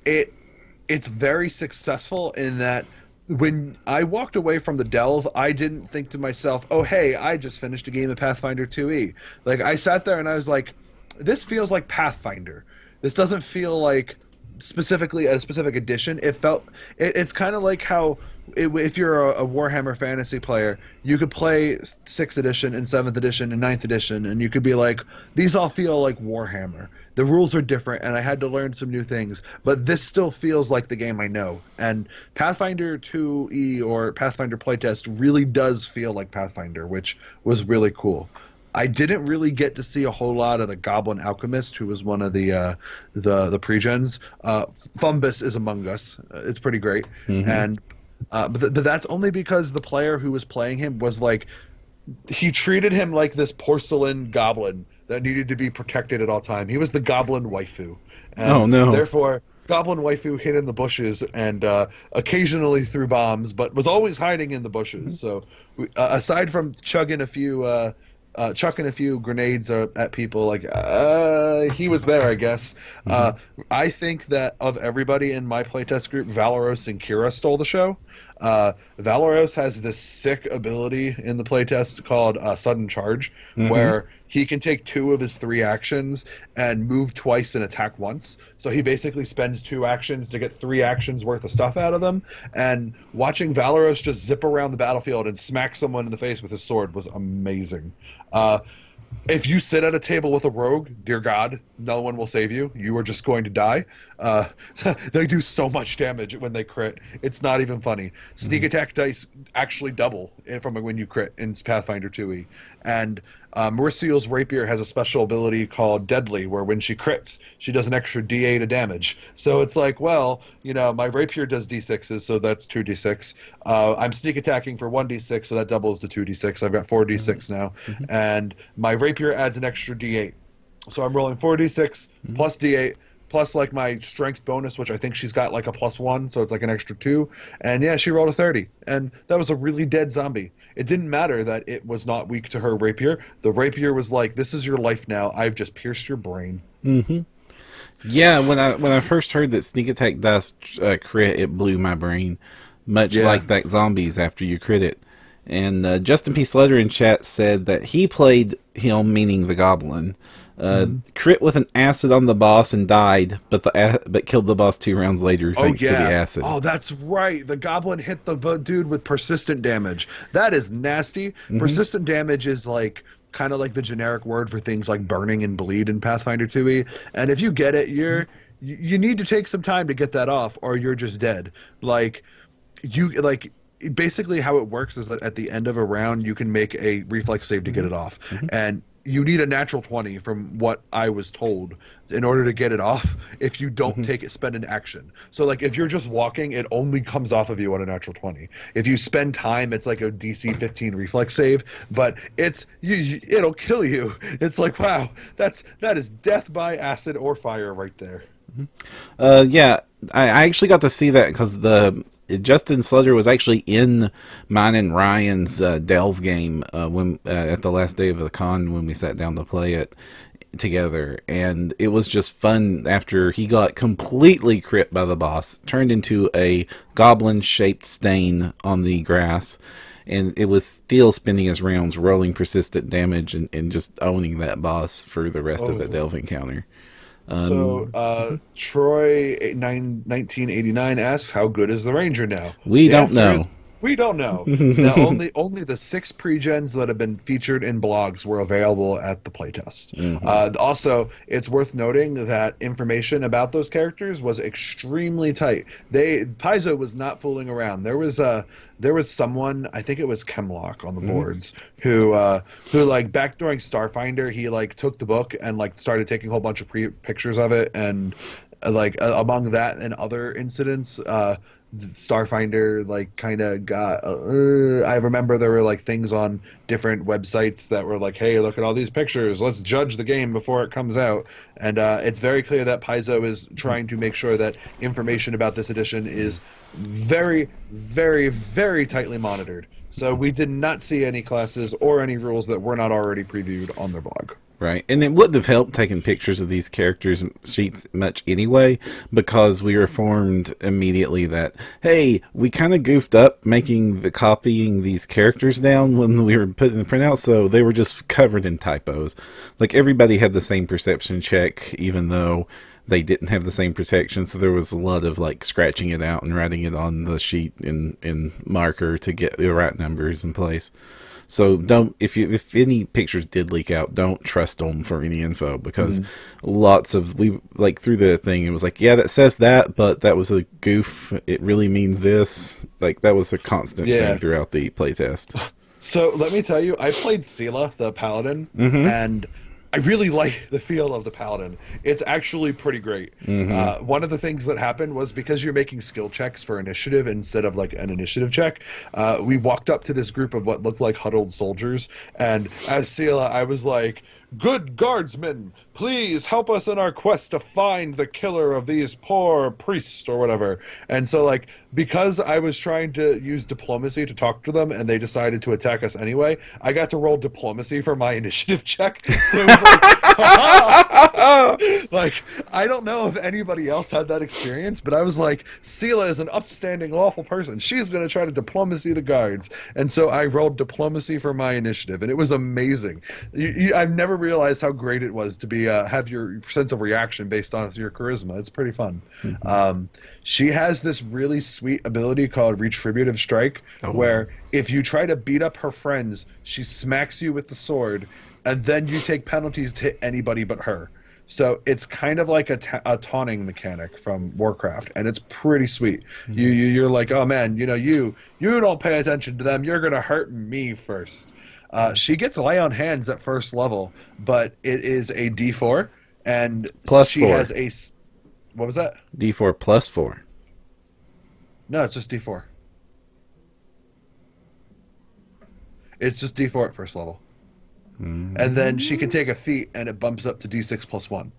it's very successful in that when I walked away from the delve, I didn't think to myself, oh, hey, I just finished a game of Pathfinder 2e. Like, I sat there and I was like, this feels like Pathfinder. This doesn't feel like specifically a specific edition. It's kind of like how if you're a Warhammer fantasy player, you could play 6th edition and 7th edition and 9th edition, and you could be like, these all feel like Warhammer. The rules are different, and I had to learn some new things, but this still feels like the game I know. And Pathfinder 2e or Pathfinder playtest really does feel like Pathfinder, which was really cool. I didn't really get to see a whole lot of the Goblin Alchemist, who was one of the pre-gens. Fumbus is among us. It's pretty great. And but that's only because the player who was playing him was like, he treated him like this porcelain goblin that needed to be protected at all time. He was the goblin waifu. And oh no! Therefore, goblin waifu hid in the bushes and occasionally threw bombs, but was always hiding in the bushes. So aside from chucking a few grenades at people, like he was there, I guess. I think that of everybody in my playtest group, Valoros and Kira stole the show. Valoros has this sick ability in the playtest called Sudden Charge, where he can take 2 of his 3 actions and move twice and attack once. So he basically spends 2 actions to get 3 actions worth of stuff out of them. And watching Valoros just zip around the battlefield and smack someone in the face with his sword was amazing. If you sit at a table with a rogue, dear God, no one will save you. You are just going to die. They do so much damage when they crit. It's not even funny. Sneak attack dice actually double from when you crit in Pathfinder 2e. And Mauriciel's rapier has a special ability called Deadly, where when she crits, she does an extra d8 of damage. So it's like, well, you know, my rapier does d6s, so that's 2d6. I'm sneak attacking for 1d6, so that doubles to 2d6. I've got 4d6 now. And my rapier adds an extra d8. So I'm rolling 4d6 plus d8 plus like my strength bonus, which I think she's got like a +1, so it's like an extra 2. And yeah, she rolled a 30, and that was a really dead zombie. It didn't matter that it was not weak to her rapier. The rapier was like, "This is your life now. I've just pierced your brain." Mm-hmm. Yeah, when I first heard that sneak attack dice crit, it blew my brain, much like that zombies after you crit it. And Justin P. Slutter in chat said that he played him, meaning the goblin, crit with an acid on the boss and died, but killed the boss 2 rounds later thanks to the acid. Oh, that's right. The goblin hit the dude with persistent damage. That is nasty. Persistent damage is like kind of like the generic word for things like burning and bleed in Pathfinder 2e. And if you get it, you need to take some time to get that off, or you're just dead. Basically how it works is that at the end of a round you can make a reflex save to get it off, and you need a natural 20 from what I was told in order to get it off. If you don't spend an action, so like if you're just walking, it only comes off of you on a natural 20. If you spend time, it's like a DC 15 reflex save, but it'll kill you. It's like, wow, that is death by acid or fire right there. Yeah, I actually got to see that because Justin Slutter was actually in mine and Ryan's Delve game when at the last day of the con when we sat down to play it together, and it was just fun after he got completely crit by the boss, turned into a goblin-shaped stain on the grass, and it was still spending his rounds, rolling persistent damage, and just owning that boss for the rest of the Delve encounter. Troy 1989 asks, how good is the Ranger now? We don't know. We don't know. Now, only the 6 pre-gens that have been featured in blogs were available at the playtest. Also, it's worth noting that information about those characters was extremely tight. Paizo was not fooling around. There was someone, I think it was Chemlock on the boards, who like back during Starfinder, he like took the book and like started taking a whole bunch of pictures of it, and like among that and other incidents, Starfinder like kind of got I remember there were like things on different websites that were like, hey, look at all these pictures, let's judge the game before it comes out. And it's very clear that Paizo is trying to make sure that information about this edition is very, very, very tightly monitored. So we did not see any classes or any rules that were not already previewed on their blog. Right, and it wouldn't have helped taking pictures of these characters sheets much anyway, because we informed immediately that, hey, we kind of goofed up copying these characters down when we were putting the printout, so they were just covered in typos. Like, everybody had the same perception check, even though they didn't have the same protection, so there was a lot of like scratching it out and writing it on the sheet in marker to get the right numbers in place. So don't, if any pictures did leak out, don't trust them for any info, because through the thing, it was like, yeah, that says that, but that was a goof. It really means this. Like, that was a constant thing throughout the playtest. So let me tell you, I played Sela, the Paladin, and I really like the feel of the Paladin. It's actually pretty great. One of the things that happened was, because you're making skill checks for initiative instead of like an initiative check, we walked up to this group of what looked like huddled soldiers, and as Sela, I was like, good guardsmen, please help us in our quest to find the killer of these poor priests or whatever. And so, like, because I was trying to use diplomacy to talk to them and they decided to attack us anyway, I got to roll diplomacy for my initiative check. It was like, like, I don't know if anybody else had that experience, but I was like, Sela is an upstanding, lawful person. She's going to try to diplomacy the guards. And so I rolled diplomacy for my initiative, and it was amazing. I've never realized how great it was to be have your sense of reaction based on your charisma. It's pretty fun. She has this really sweet ability called Retributive Strike, where if you try to beat up her friends, she smacks you with the sword, and then you take penalties to hit anybody but her. So it's kind of like a taunting mechanic from Warcraft, and it's pretty sweet. You're like, oh man, you don't pay attention to them, you're gonna hurt me first. She gets lay on hands at first level, but it is a D4, and she has a... What was that? D4 plus 4. No, it's just D4. It's just D4 at first level. And then she can take a feat, and it bumps up to D6 plus 1.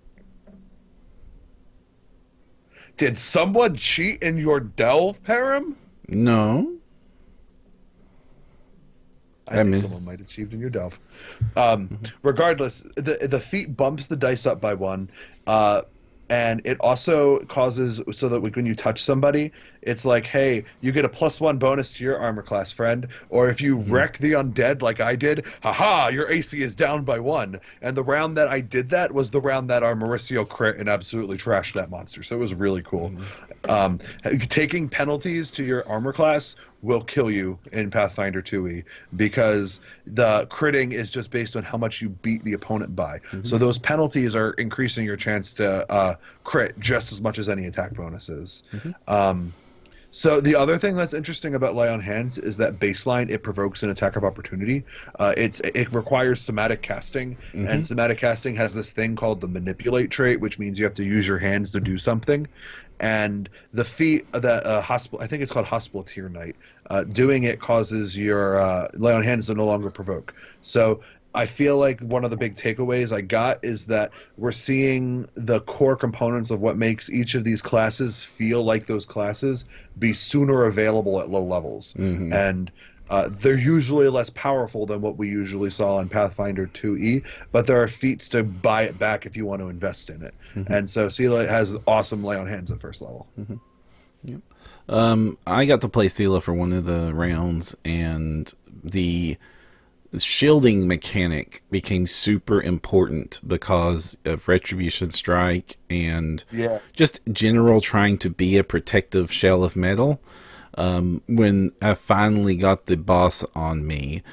Did someone cheat in your delve, Perram? No. I think someone might have cheated in your delve. Regardless, the feat bumps the dice up by 1. And it also causes so that when you touch somebody, it's like, hey, you get a +1 bonus to your armor class, friend. Or if you wreck the undead like I did, haha, your AC is down by 1. And the round that I did that was the round that our Mauricio crit and absolutely trashed that monster. So it was really cool. Taking penalties to your armor class will kill you in Pathfinder 2e because the critting is just based on how much you beat the opponent by. So those penalties are increasing your chance to crit just as much as any attack bonuses. So the other thing that's interesting about Lay on Hands is that baseline, it provokes an attack of opportunity. It requires somatic casting, and somatic casting has this thing called the Manipulate trait, which means you have to use your hands to do something. And the feat that I think it's called Hospital Tier Knight, doing it causes your Lay on Hands to no longer provoke. So I feel like one of the big takeaways I got is that we're seeing the core components of what makes each of these classes feel like those classes be sooner available at low levels. And they're usually less powerful than what we usually saw in Pathfinder 2e, but there are feats to buy it back if you want to invest in it. And so Sela has awesome Lay on Hands at first level. Yep. I got to play Sela for one of the rounds, and the shielding mechanic became super important because of Retribution Strike and just general trying to be a protective shell of metal. When I finally got the boss on me,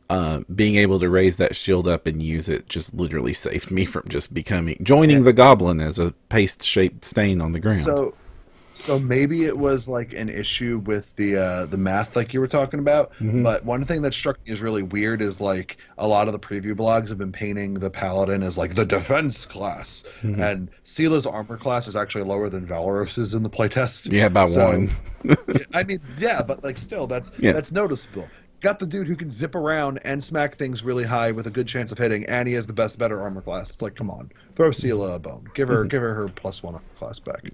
being able to raise that shield up and use it just literally saved me from just joining the goblin as a paste-shaped stain on the ground. So maybe it was like an issue with the math like you were talking about, but one thing that struck me as really weird is like a lot of the preview blogs have been painting the paladin as like the defense class, and Sela's armor class is actually lower than Valoros's in the playtest. Yeah, by 1. I mean, yeah, but like still, that's noticeable. Got the dude who can zip around and smack things really high with a good chance of hitting, and he has the better armor class. It's like, come on, throw Sela a bone, give her her +1 armor class back.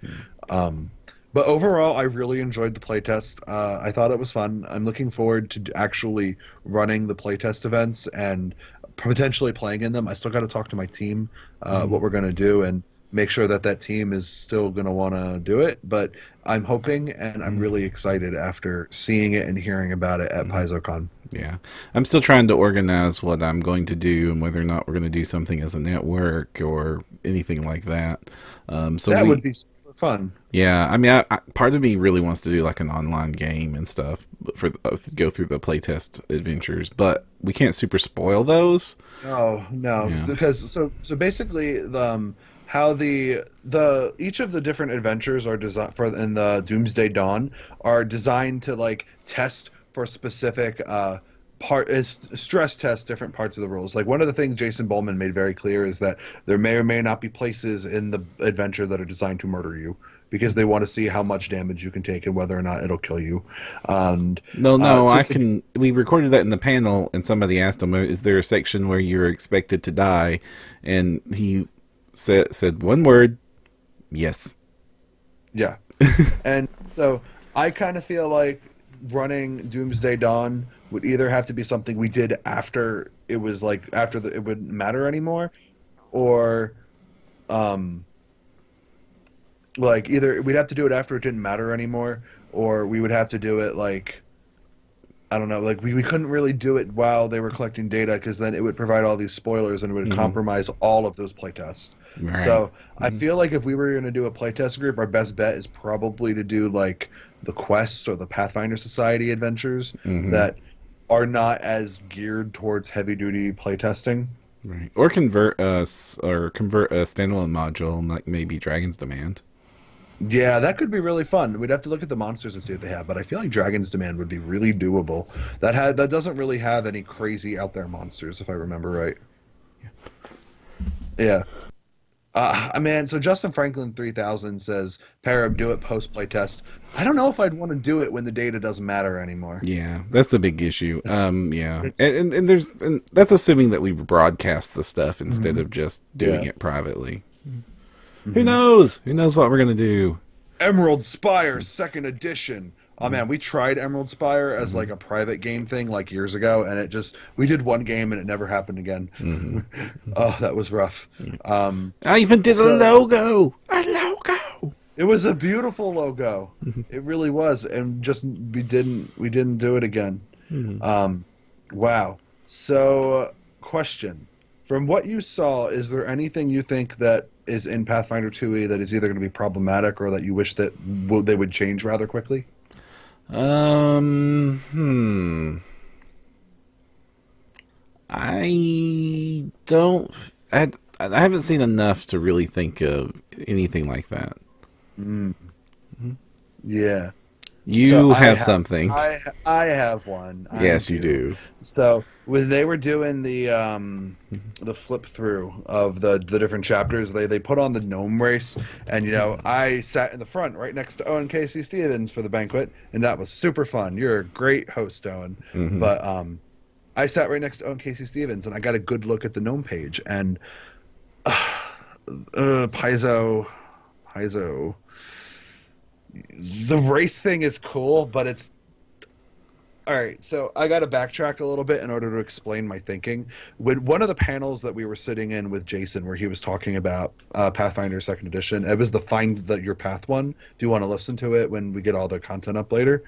But overall, I really enjoyed the playtest. I thought it was fun. I'm looking forward to actually running the playtest events and potentially playing in them. I still got to talk to my team what we're going to do and make sure that team is still going to want to do it. But I'm hoping, and I'm really excited after seeing it and hearing about it at PaizoCon. Yeah. I'm still trying to organize what I'm going to do and whether or not we're going to do something as a network or anything like that. So that would be fun. Yeah, I mean, part of me really wants to do like an online game and stuff for go through the playtest adventures, but we can't super spoil those. No, because so basically how each of the different adventures are designed for in the Doomsday Dawn are designed to like test for specific stress test different parts of the rules. Like one of the things Jason Bowman made very clear is that there may or may not be places in the adventure that are designed to murder you because they want to see how much damage you can take and whether or not it'll kill you. We recorded that in the panel and somebody asked him, is there a section where you're expected to die? And he said one word, yes. Yeah. And so I kind of feel like running Doomsday Dawn would either have to be something we did after it was like it wouldn't matter anymore, or like either we'd have to do it after it didn't matter anymore, or we would have to do it like I don't know, like we couldn't really do it while they were collecting data because then it would provide all these spoilers and it would compromise all of those playtests. Right. So I feel like if we were going to do a playtest group, our best bet is probably to do like the Quest or the Pathfinder Society adventures that are not as geared towards heavy duty playtesting. Right. Or convert a standalone module like maybe Dragon's Demand. Yeah, that could be really fun. We'd have to look at the monsters and see what they have, but I feel like Dragon's Demand would be really doable. That doesn't really have any crazy out there monsters, if I remember right. Yeah. Man, so Justin Franklin 3000 says, Perram, do it post-playtest. I don't know if I'd want to do it when the data doesn't matter anymore. Yeah, that's the big issue. Yeah. And that's assuming that we broadcast the stuff instead of just doing it privately. Who knows? Who knows what we're going to do? Emerald Spire Second Edition. Oh man, we tried Emerald Spire as like a private game thing like years ago, and we did one game and it never happened again. Oh, that was rough. I even did a logo. A logo. It was a beautiful logo. It really was, and just we didn't do it again. Wow. So, question: from what you saw, is there anything you think that is in Pathfinder 2e that is either going to be problematic or that you wish that they would change rather quickly? I don't. I haven't seen enough to really think of anything like that. Yeah. You have something. I have one. Yes, you do. So when they were doing the flip through of the different chapters, they put on the gnome race, and I sat in the front right next to Owen Casey Stevens for the banquet, and that was super fun. You're a great host, Owen. But I sat right next to Owen Casey Stevens, and I got a good look at the gnome page, and Paizo. The race thing is cool, but it's all right. So I got to backtrack a little bit in order to explain my thinking. When one of the panels that we were sitting in with Jason, where he was talking about Pathfinder Second Edition, it was the Find Your Path one. If you want to listen to it when we get all the content up later,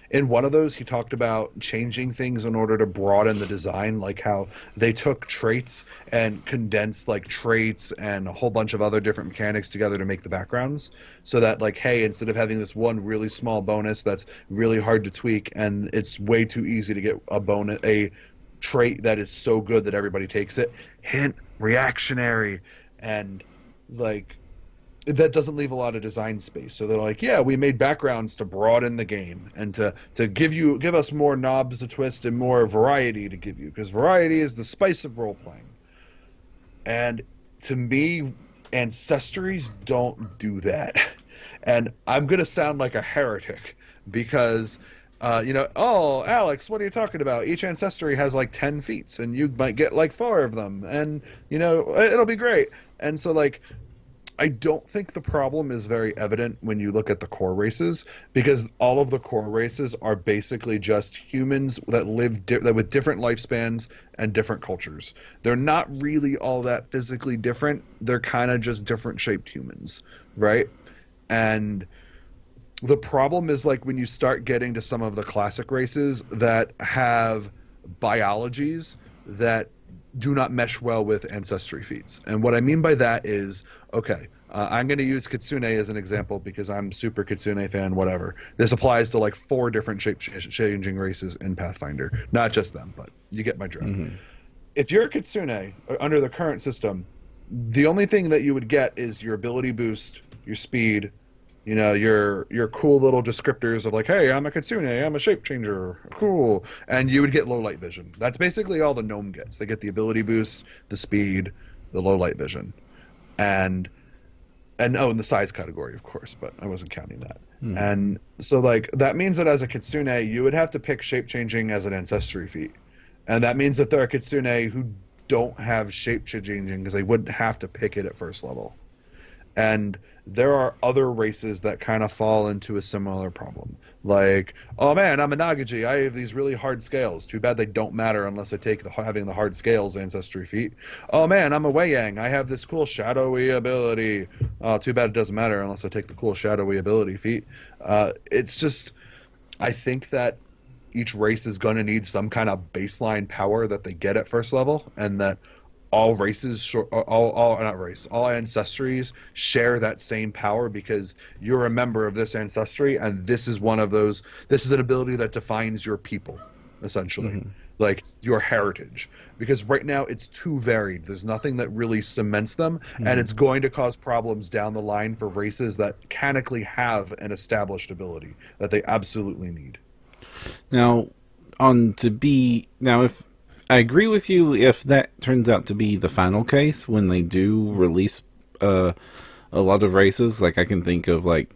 in one of those he talked about changing things in order to broaden the design, like how they took traits and condensed like traits and a whole bunch of other different mechanics together to make the backgrounds, so that like, hey, instead of having this one really small bonus that's really hard to tweak and it's way too easy to get a trait that is so good that everybody takes it, hint, reactionary, and like that doesn't leave a lot of design space. So they're like, yeah, we made backgrounds to broaden the game and to give us more knobs to twist and more variety to give you, because variety is the spice of role playing. And to me, ancestries don't do that. And I'm gonna sound like a heretic because oh, Alex, what are you talking about? Each ancestry has like 10 feats and you might get like 4 of them, and it'll be great. And so like, I don't think the problem is very evident when you look at the core races, because all of the core races are basically just humans that live with different lifespans and different cultures. They're not really all that physically different. They're kind of just different shaped humans, right? And the problem is like when you start getting to some of the classic races that have biologies that do not mesh well with ancestry feats. And what I mean by that is, okay, I'm going to use Kitsune as an example because I'm super Kitsune fan, whatever. This applies to like 4 different shape-changing races in Pathfinder. Not just them, but you get my drift. If you're a Kitsune, under the current system, the only thing that you would get is your ability boost, your speed, your cool little descriptors of like, hey, I'm a Kitsune, I'm a shape changer, cool. And you would get low light vision. That's basically all the gnome gets. They get the ability boost, the speed, the low light vision. And the size category, of course, but I wasn't counting that. And so like that means that as a Kitsune, you would have to pick shape changing as an ancestry feat. And that means that there are Kitsune who don't have shape changing because they wouldn't have to pick it at first level. And there are other races that kind of fall into a similar problem. Like, oh man, I'm a Nagaji. I have these really hard scales. Too bad they don't matter unless I take having the hard scales ancestry feat. Oh man, I'm a Wei-Yang. I have this cool shadowy ability. Oh, too bad it doesn't matter unless I take the cool shadowy ability feat. It's just, I think that each race is going to need some kind of baseline power that they get at first level, and that all races, all ancestries share that same power because you're a member of this ancestry, and this is one of those. This is an ability that defines your people, essentially, like your heritage. Because right now it's too varied. There's nothing that really cements them, and it's going to cause problems down the line for races that mechanically have an established ability that they absolutely need. Now, if I agree with you, if that turns out to be the final case when they do release a lot of races, like I can think of like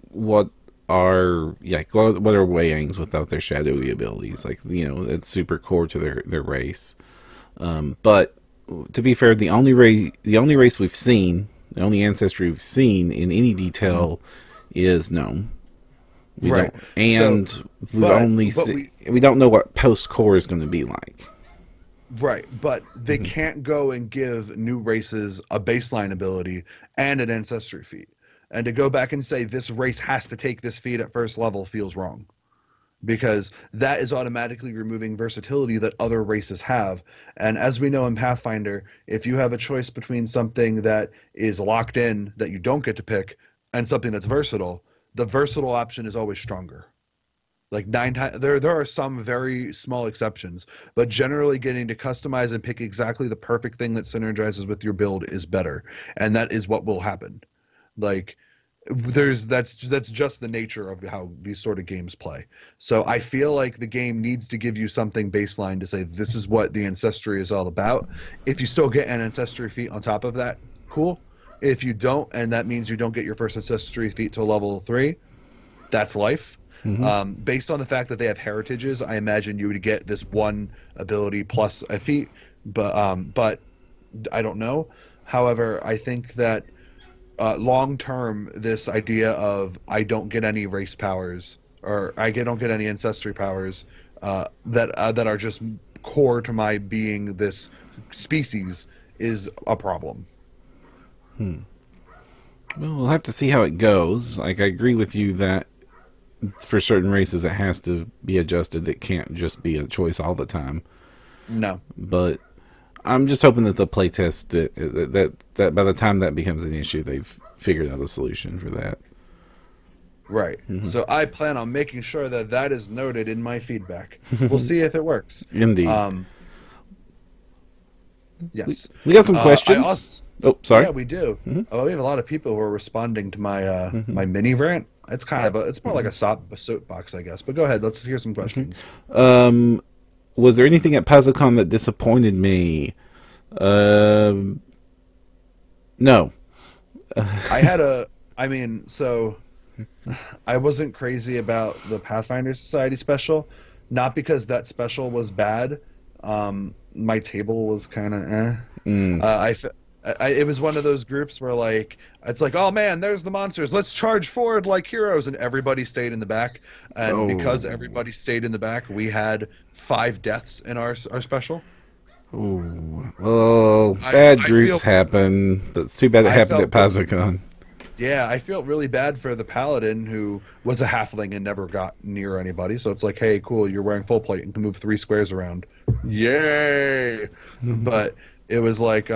what are Wei-Yangs without their shadowy abilities? Like, it's super core to their race. But to be fair, the only race we've seen The only ancestry we've seen in any detail is gnome. We Right. don't, and So, we don't know what post core is going to be like. right, but they can't go and give new races a baseline ability and an ancestry feat. And to go back and say this race has to take this feat at first level feels wrong. Because that is automatically removing versatility that other races have. And as we know in Pathfinder, if you have a choice between something that is locked in that you don't get to pick and something that's versatile, the versatile option is always stronger. Like 9 times, there are some very small exceptions, but generally getting to customize and pick exactly the perfect thing that synergizes with your build is better, and that is what will happen. Like that's just the nature of how these sort of games play. So I feel like the game needs to give you something baseline to say this is what the ancestry is all about. If you still get an ancestry feat on top of that, cool. If you don't, and that means you don't get your first ancestry feat till level 3, that's life. Based on the fact that they have heritages, I imagine you would get this one ability plus a feat, but I don't know. However, I think that long term, this idea of I don't get any race powers or don't get any ancestry powers that are just core to my being this species is a problem. Well, we'll have to see how it goes. Like, I agree with you that for certain races it has to be adjusted. It can't just be a choice all the time. No. But I'm just hoping that the playtest, that by the time that becomes an issue, they've figured out a solution for that. Right. So I plan on making sure that that is noted in my feedback. We'll see if it works. Indeed. Yes. We got some questions. Oh, sorry. Yeah, we do. We have a lot of people who are responding to my my mini rant. It's kind of it's more like a soapbox, I guess. But go ahead. Let's hear some questions. Was there anything at PaizoCon that disappointed me? No. I wasn't crazy about the Pathfinder Society special, not because that special was bad. My table was kind of it was one of those groups where like it's like, oh man, there's the monsters, let's charge forward like heroes, and everybody stayed in the back. And because everybody stayed in the back, we had 5 deaths in our special. Ooh. Well, bad groups happen. That's too bad it happened at PaizoCon. Yeah, I feel really bad for the paladin who was a halfling and never got near anybody. So it's like, hey, cool, you're wearing full plate and can move 3 squares around. Yay! But it was like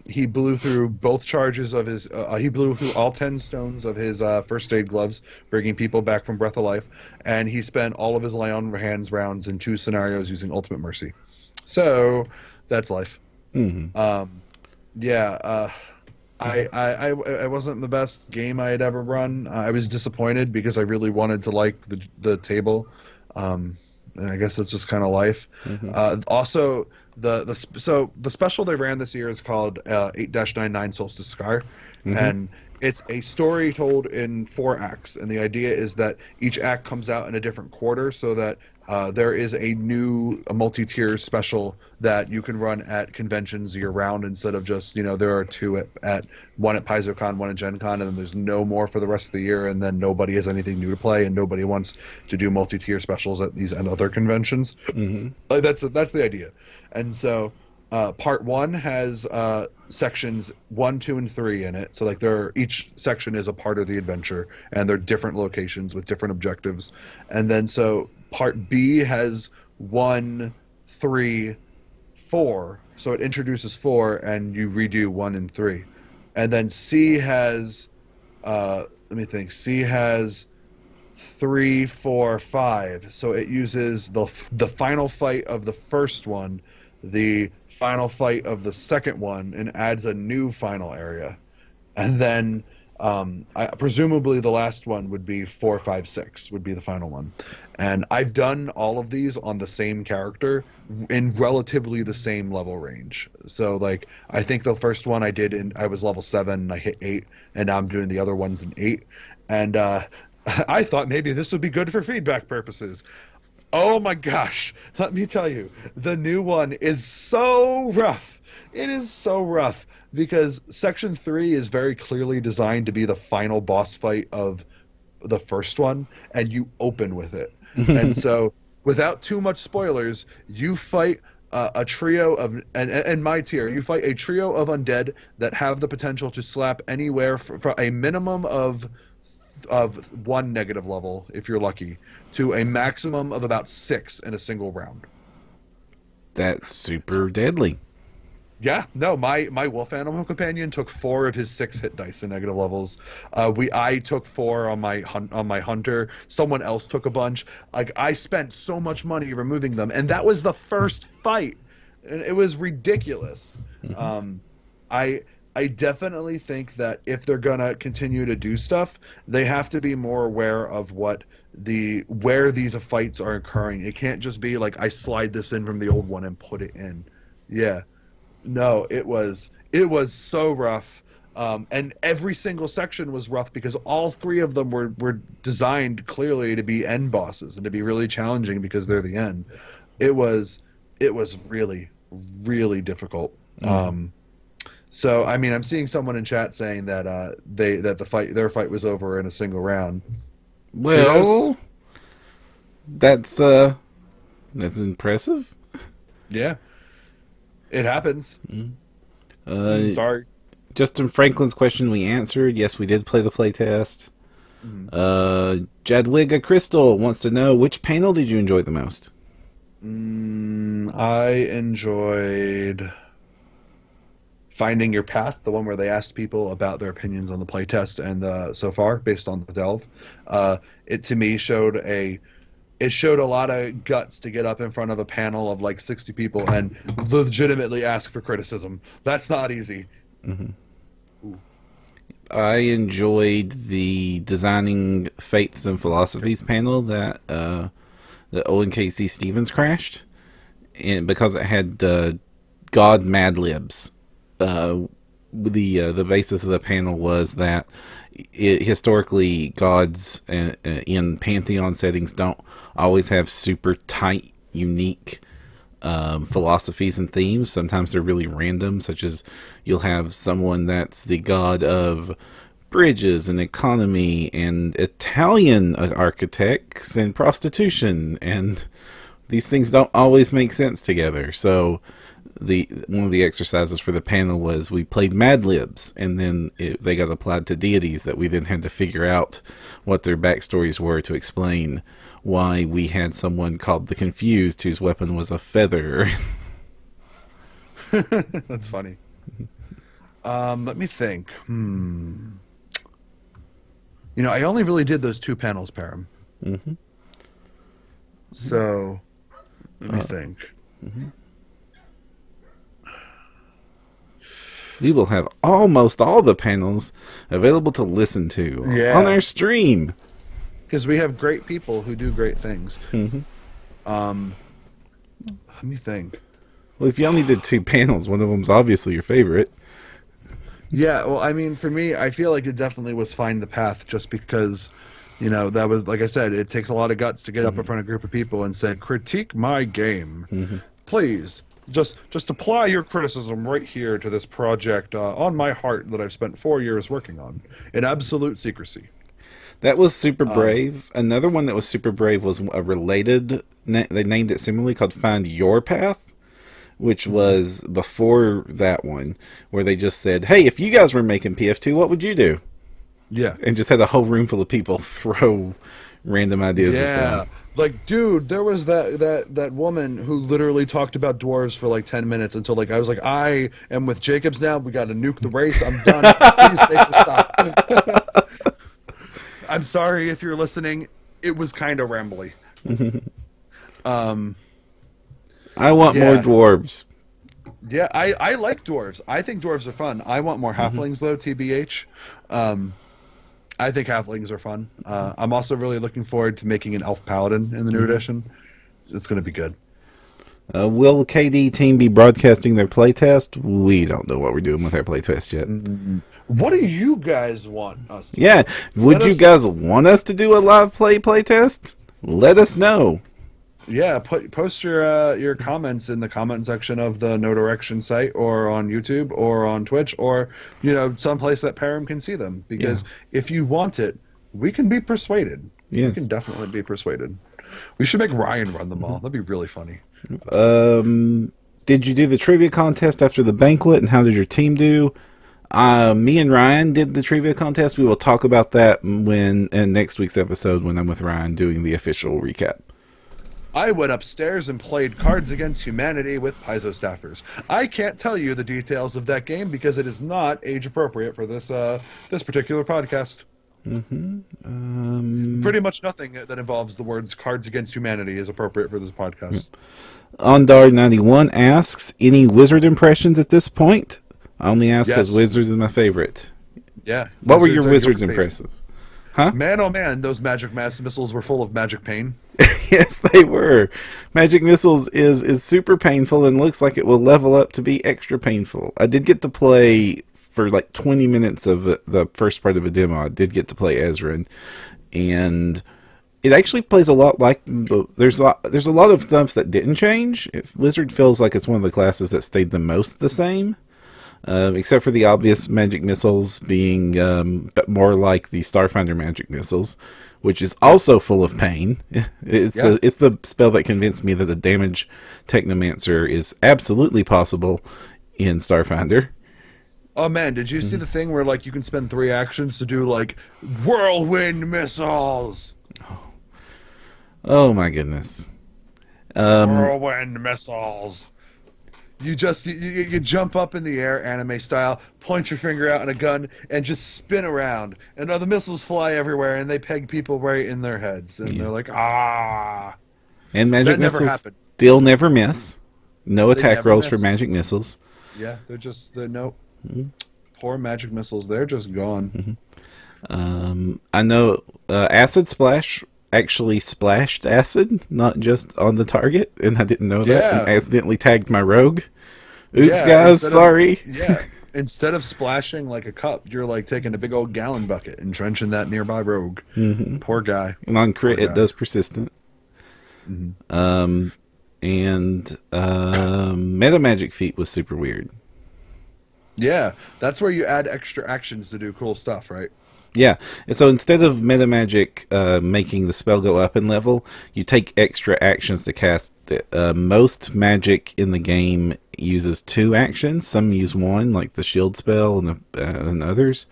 he blew through both charges of his. He blew through all 10 stones of his first aid gloves, bringing people back from Breath of Life, and he spent all of his lay on hands rounds in 2 scenarios using Ultimate Mercy. So that's life. I wasn't the best game I had ever run. I was disappointed because I really wanted to like the table. And I guess it's just kind of life. Also, the special they ran this year is called 8-99 Solstice Scar, and it's a story told in 4 acts. And the idea is that each act comes out in a different quarter, so that there is a multi-tier special that you can run at conventions year-round instead of just, there are 2 at one at PaizoCon, one at Gen Con, and then there's no more for the rest of the year, and then nobody has anything new to play, and nobody wants to do multi-tier specials at these and other conventions. That's the idea. And so part 1 has sections 1, 2, and 3 in it. So like each section is a part of the adventure, and they're different locations with different objectives. And then so part B has 1, 3, 4. So it introduces 4, and you redo 1 and 3. And then C has C has 3, 4, 5. So it uses the final fight of the first one, the final fight of the second one, and adds a new final area. And then presumably the last one would be 4, 5, 6 would be the final one. And I've done all of these on the same character in relatively the same level range. So like I think the first one I did I was level 7 and I hit 8, and now I'm doing the other ones in 8. And I thought maybe this would be good for feedback purposes. Oh my gosh, let me tell you, the new one is so rough. It is so rough because Section 3 is very clearly designed to be the final boss fight of the first one, and you open with it. And so, without too much spoilers, you fight a trio of, and my tier, you fight a trio of undead that have the potential to slap anywhere for a minimum of 1 negative level, if you're lucky, to a maximum of about 6 in a single round. That's super deadly. Yeah, no, my wolf animal companion took 4 of his 6 hit dice in negative levels. I took 4 on my hunter. Someone else took a bunch. Like, I spent so much money removing them, and that was the first fight, and it was ridiculous. I definitely think that if they're gonna continue to do stuff, they have to be more aware of where these fights are occurring. It can't just be like, I slide this in from the old one and put it in. Yeah. No, it was so rough, and every single section was rough because all 3 of them were designed clearly to be end bosses and to be really challenging because they're the end. It was really, really difficult. So I mean, I'm seeing someone in chat saying that their fight was over in a single round. Well, that's impressive. Yeah. It happens. Sorry. Justin Franklin's question we answered. Yes, we did play the playtest. Jadwiga Crystal wants to know, which panel did you enjoy the most? I enjoyed Finding Your Path, the one where they asked people about their opinions on the playtest and so far, based on the delve. It, to me, showed a lot of guts to get up in front of a panel of like 60 people and legitimately ask for criticism. That's not easy. I enjoyed the Designing Faiths and Philosophies panel that the ONKC Stevens crashed, and because it had God Mad Libs. The basis of the panel was that historically gods in pantheon settings don't always have super tight, unique philosophies and themes. Sometimes they're really random, such as you'll have someone that's the god of bridges and economy and Italian architects and prostitution, and these things don't always make sense together. So one of the exercises for the panel was we played Mad Libs, and then they got applied to deities that we then had to figure out what their backstories were to explain why we had someone called the Confused whose weapon was a feather. That's funny. Let me think. I only really did those 2 panels, Perram. So, let me think. We will have almost all the panels available to listen to on our stream. Because we have great people who do great things. Let me think. Well, if you only did 2 panels, one of them's obviously your favorite. Yeah, well, I mean, for me, I feel like it definitely was Find the Path, just because, that was, like I said, it takes a lot of guts to get up in front of a group of people and say, critique my game. Please, just apply your criticism right here to this project on my heart that I've spent 4 years working on, in absolute secrecy. That was super brave. Another one that was super brave was a related, they named it similarly, called Find Your Path, which was before that one, where they just said, hey, if you guys were making PF2, what would you do? Yeah. And just had a whole room full of people throw random ideas at them. Like, dude, there was that woman who literally talked about dwarves for like 10 minutes until I was like, I am with Jacobs now. We got to nuke the race. I'm done. Please make this stop. I'm sorry if you're listening. It was kind of rambly. I want more dwarves. Yeah, I like dwarves. I think dwarves are fun. I want more halflings, though, TBH. I think halflings are fun. I'm also really looking forward to making an elf paladin in the new edition. It's going to be good. Will KD team be broadcasting their playtest? We don't know what we're doing with our playtest yet. What do you guys want us to do? Would you guys want us to do a live playtest? Let us know. Yeah, post your comments in the comment section of the No Direction site, or on YouTube, or on Twitch, or someplace that Perram can see them. Yeah. Because if you want it, we can be persuaded. We Yes. can definitely be persuaded. We should make Ryan run them all. That'd be really funny. Did you do the trivia contest after the banquet, and how did your team do? Me and Ryan did the trivia contest. We will talk about that in next week's episode when I'm with Ryan doing the official recap. I went upstairs and played Cards Against Humanity with Paizo staffers. I can't tell you the details of that game because it is not age appropriate for this particular podcast. Pretty much nothing that involves the words Cards Against Humanity is appropriate for this podcast. Ondar91 asks, any wizard impressions at this point? I only ask because Yes. Wizards is my favorite. Yeah. What were your are Wizards favorite. impressions? Huh? Man, oh man, those magic mass missiles were full of magic pain. Yes, they were. Magic Missiles is super painful and looks like it will level up to be extra painful. I did get to play for like 20 minutes of the first part of a demo. I did get to play Ezran, and it actually plays a lot like there's a lot of stuff that didn't change. Wizard feels like it's one of the classes that stayed the most the same. Except for the obvious magic missiles being more like the Starfinder magic missiles, which is also full of pain. It's the spell that convinced me that the damage Technomancer is absolutely possible in Starfinder. Oh man, did you see the thing where like you can spend 3 actions to do like whirlwind missiles? Oh my goodness. Whirlwind missiles. You just you jump up in the air, anime style, point your finger out in a gun, and just spin around. And the missiles fly everywhere, and they peg people right in their heads, and they're like, ah. And magic That never missiles happened. still never miss. No attack never rolls for miss. magic missiles. Yeah, they're nope. Poor magic missiles, they're just gone. I know Acid Splash actually splashed acid, not just on the target, and I didn't know that, Yeah. and accidentally tagged my rogue. Oops, Yeah, guys, instead of- sorry. Instead of splashing like a cup, you're like taking a big old gallon bucket and drenching that nearby rogue. Poor guy. And on crit, Poor it guy. does persistent. And Meta Magic Feat was super weird. Yeah, that's where you add extra actions to do cool stuff, right? Yeah, and so instead of Meta Magic making the spell go up in level, you take extra actions to cast it. Most magic in the game uses 2 actions. Some use 1, like the shield spell and others.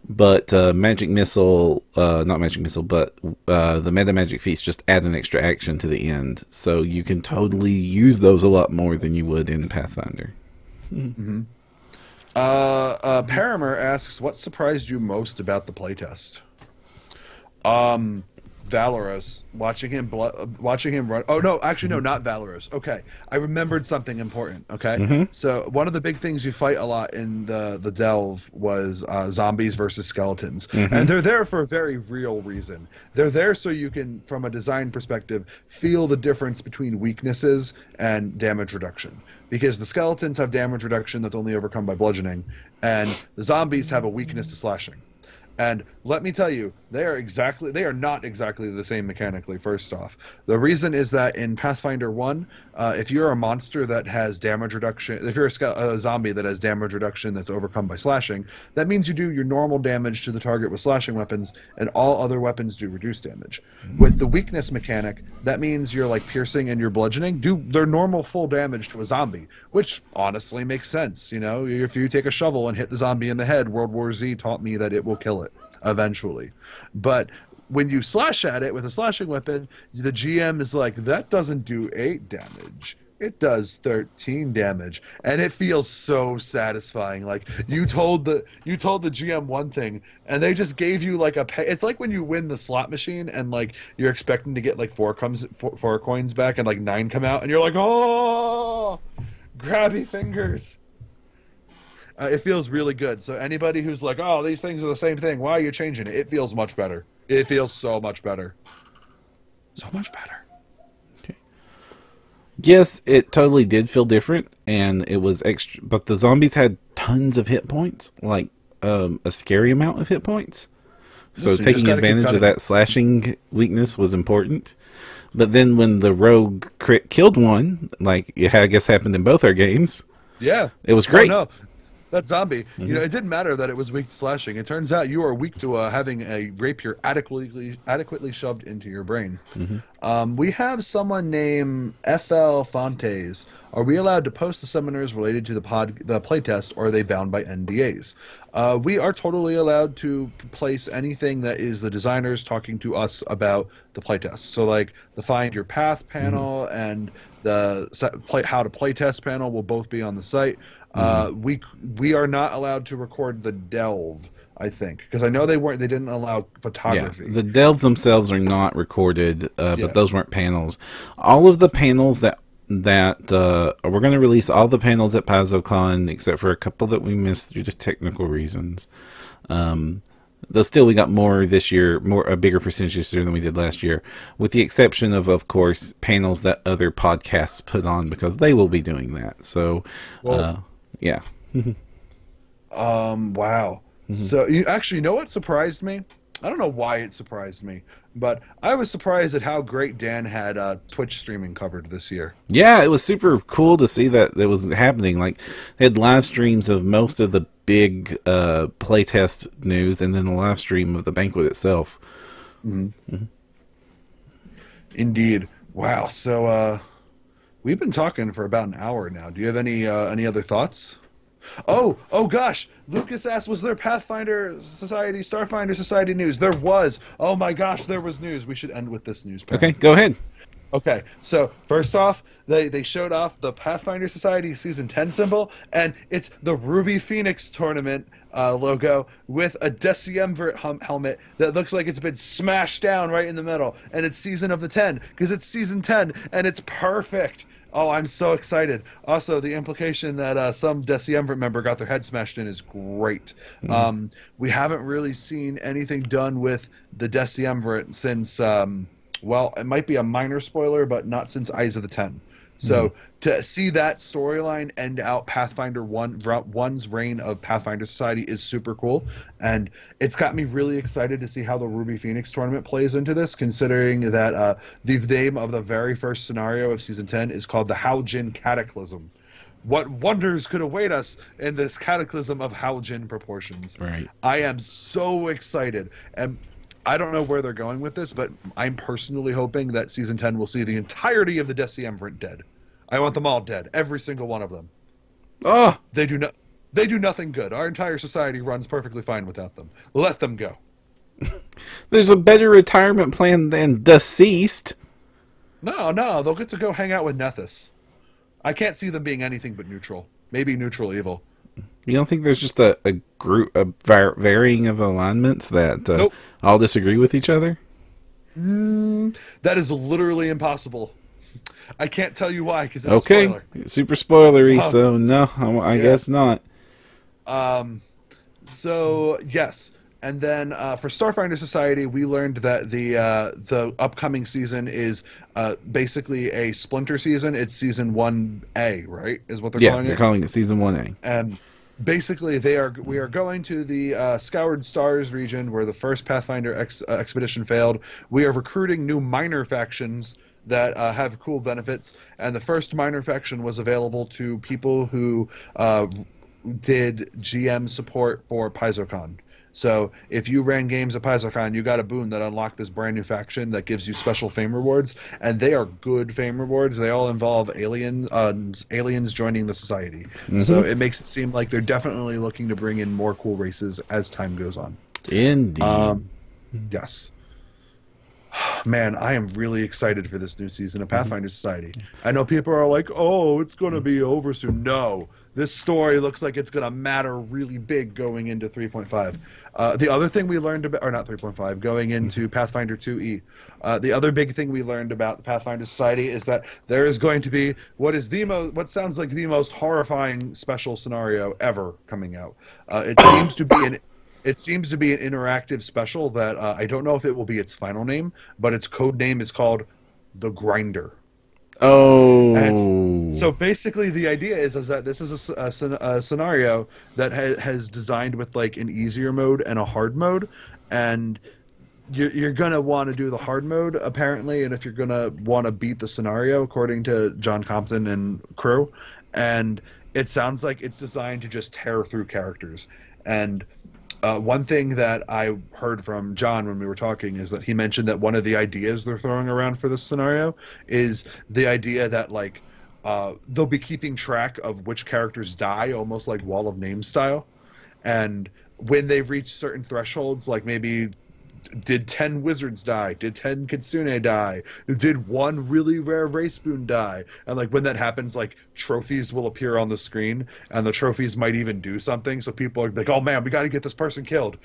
But Magic Missile, not Magic Missile, but the Meta Magic Feats just add an extra action to the end. So you can totally use those a lot more than you would in Pathfinder. Paramer asks, what surprised you most about the playtest? Valoros, watching him run. Oh no, actually no, not Valoros. Okay, I remembered something important. Okay, so one of the big things you fight a lot in the Delve was zombies versus skeletons, and they're there for a very real reason. They're there so you can, from a design perspective, feel the difference between weaknesses and damage reduction. Because the skeletons have damage reduction that's only overcome by bludgeoning, and the zombies have a weakness to slashing. And let me tell you, they are not exactly the same mechanically, first off. The reason is that in Pathfinder 1, if you're a monster that has damage reduction, if you're a zombie that has damage reduction that's overcome by slashing, that means you do your normal damage to the target with slashing weapons, and all other weapons do reduced damage. With the weakness mechanic, that means you're like piercing and you're bludgeoning do their normal full damage to a zombie, which honestly makes sense. You know, if you take a shovel and hit the zombie in the head, World War Z taught me that it will kill it eventually. But when you slash at it with a slashing weapon, the GM is like, that doesn't do 8 damage. It does 13 damage, and it feels so satisfying. Like you told the GM one thing, and they just gave you like it's like when you win the slot machine, and like you're expecting to get like 4 coins back, and like 9 come out, and you're like, oh, grabby fingers. It feels really good. So anybody who's like, oh, these things are the same thing, why are you changing it? It feels much better. It feels so much better. So much better. Yes, it totally did feel different, and it was extra. But the zombies had tons of hit points, like a scary amount of hit points, So So you just taking gotta keep advantage of cutting. that slashing weakness was important. But then when the rogue crit killed one, like I guess happened in both our games, Yeah. it was Oh great. no, that zombie. You Hmm. know, it didn't matter that it was weak to slashing. It turns out you are weak to having a rapier adequately shoved into your brain. Hmm. We have someone named FL Fontes. Are we allowed to post the summoners related to the playtest, or are they bound by NDAs? We are totally allowed to place anything that is the designers talking to us about the playtest. So, like the Find Your Path Hmm. panel and the How to Playtest panel will both be on the site. Hmm. We are not allowed to record the delve, I think, because I know they didn't allow Yeah, photography. the delves themselves are not recorded, but Yeah. those weren't panels. All of the panels that we're going to release all the panels at PaizoCon except for a couple that we missed due to technical reasons. Though still, we got more this year, a bigger percentage this year than we did last year, with the exception of course, panels that other podcasts put on because they will be doing that. So, Well, yeah. wow. So you actually know what surprised me? I don't know why it surprised me, but I was surprised at how great Dan had Twitch streaming covered this year. Yeah, it was super cool to see that it was happening. Like, they had live streams of most of the big playtest news, and then a live stream of the banquet itself. Indeed. Wow. So we've been talking for about an hour now. Do you have any other thoughts? Oh gosh. Lucas asked, was there Pathfinder Society, Starfinder Society news? There was. Oh my gosh, there was news. We should end with this news, Perram. Okay, go ahead. Okay, so first off, they showed off the Pathfinder Society Season 10 symbol, and it's the Ruby Phoenix tournament logo with a Decemvirate helmet that looks like it's been smashed down right in the middle, and it's Season of the 10, because it's Season 10, and it's perfect! Oh, I'm so excited. Also, the implication that some Decemvirate member got their head smashed in is great. We haven't really seen anything done with the Decemvirate since... well, it might be a minor spoiler, but not since Eyes of the Ten. So to see that storyline end out Pathfinder 1's reign of Pathfinder Society is super cool. And it's got me really excited to see how the Ruby Phoenix tournament plays into this, considering that the name of the very first scenario of Season 10 is called the Haljin Cataclysm. What wonders could await us in this cataclysm of Haljin proportions? Right. I am so excited. And I don't know where they're going with this, but I'm personally hoping that Season 10 will see the entirety of the Decemvirate dead. I want them all dead, every single one of them. Oh, They do nothing good. Our entire society runs perfectly fine without them. Let them go. there's a better retirement plan than deceased. No, they'll get to go hang out with Nethys. I can't see them being anything but neutral. Maybe neutral evil. You don't think there's just a group, varying of alignments that Nope. all disagree with each other? That is literally impossible. I can't tell you why, because it's Okay, a spoiler. super spoilery, Oh. so no, I guess not. So yes, and then for Starfinder Society, we learned that the upcoming season is basically a splinter season. It's Season 1A, right? Is what they're Yeah, calling they're it. calling it Season 1A. And basically, we are going to the Scoured Stars region where the first Pathfinder expedition failed. We are recruiting new minor factions that have cool benefits, and the first minor faction was available to people who did GM support for PaizoCon. So if you ran games at PaizoCon, you got a boon that unlocked this brand new faction that gives you special fame rewards, and they are good fame rewards. They all involve aliens joining the society. So it makes it seem like they're definitely looking to bring in more cool races as time goes on. Indeed. Yes. Man, I am really excited for this new season of Pathfinder Society. I know people are like, oh, it's going to be over soon. No, this story looks like it's going to matter really big going into 3.5. The other thing we learned about, or not 3.5, going into Pathfinder 2E, the other big thing we learned about the Pathfinder Society is that there is going to be what sounds like the most horrifying special scenario ever coming out. It seems to be an interactive special that I don't know if it will be its final name, but its code name is called The Grinder. Oh. And so basically the idea is that this is a scenario that has designed with like an easier mode and a hard mode, and you're going to want to do the hard mode, apparently, and if you're going to want to beat the scenario, according to John Compton and crew. And it sounds like it's designed to just tear through characters. And one thing that I heard from John when we were talking is that he mentioned that one of the ideas they're throwing around for this scenario is the idea that, like, they'll be keeping track of which characters die, almost like Wall of Names style. And when they've reached certain thresholds, like maybe did 10 wizards die? Did 10 kitsune die? Did one really rare race boon die? And like when that happens, like trophies will appear on the screen, and the trophies might even do something. So people are like, "Oh man, we got to get this person killed."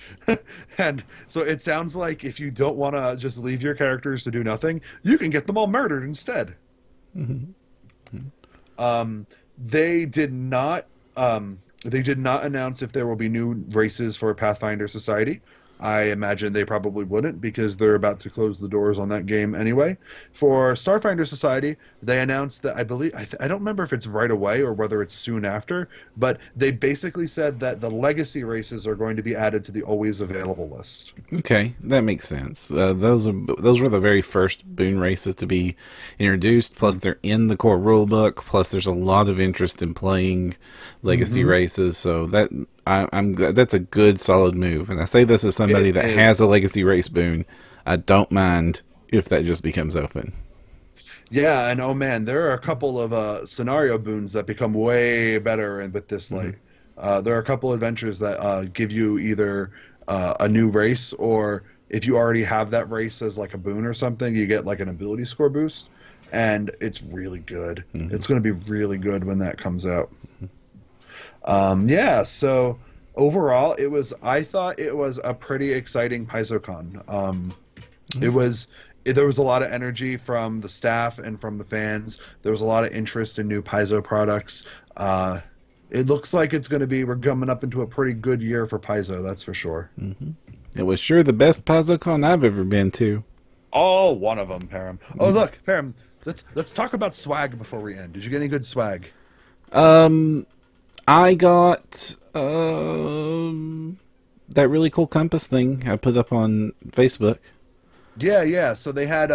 And so it sounds like if you don't want to just leave your characters to do nothing, you can get them all murdered instead. Mm-hmm. They did not announce if there will be new races for Pathfinder Society. I imagine they probably wouldn't, because they're about to close the doors on that game anyway. For Starfinder Society, they announced that, I believe, I don't remember if it's right away or whether it's soon after, but they basically said that the legacy races are going to be added to the always available list. Okay, that makes sense. Those were the very first boon races to be introduced. Plus, they're in the core rulebook. Plus, there's a lot of interest in playing legacy races. So that's a good, solid move. And I say this as somebody that has a legacy race boon. I don't mind if that just becomes open. Yeah, and oh man, there are a couple of scenario boons that become way better with this light. There are a couple adventures that give you either a new race, or if you already have that race as like a boon or something, you get like an ability score boost, and it's really good. It's going to be really good when that comes out. Yeah, so overall, I thought it was a pretty exciting PaizoCon. There was a lot of energy from the staff and from the fans. There was a lot of interest in new Paizo products. It looks like we're coming up into a pretty good year for Paizo, that's for sure. It was sure the best PaizoCon I've ever been to. Oh, one of them, Perram. Oh, look, Perram, let's talk about swag before we end. Did you get any good swag? I got that really cool compass thing I put up on Facebook. Yeah. So they had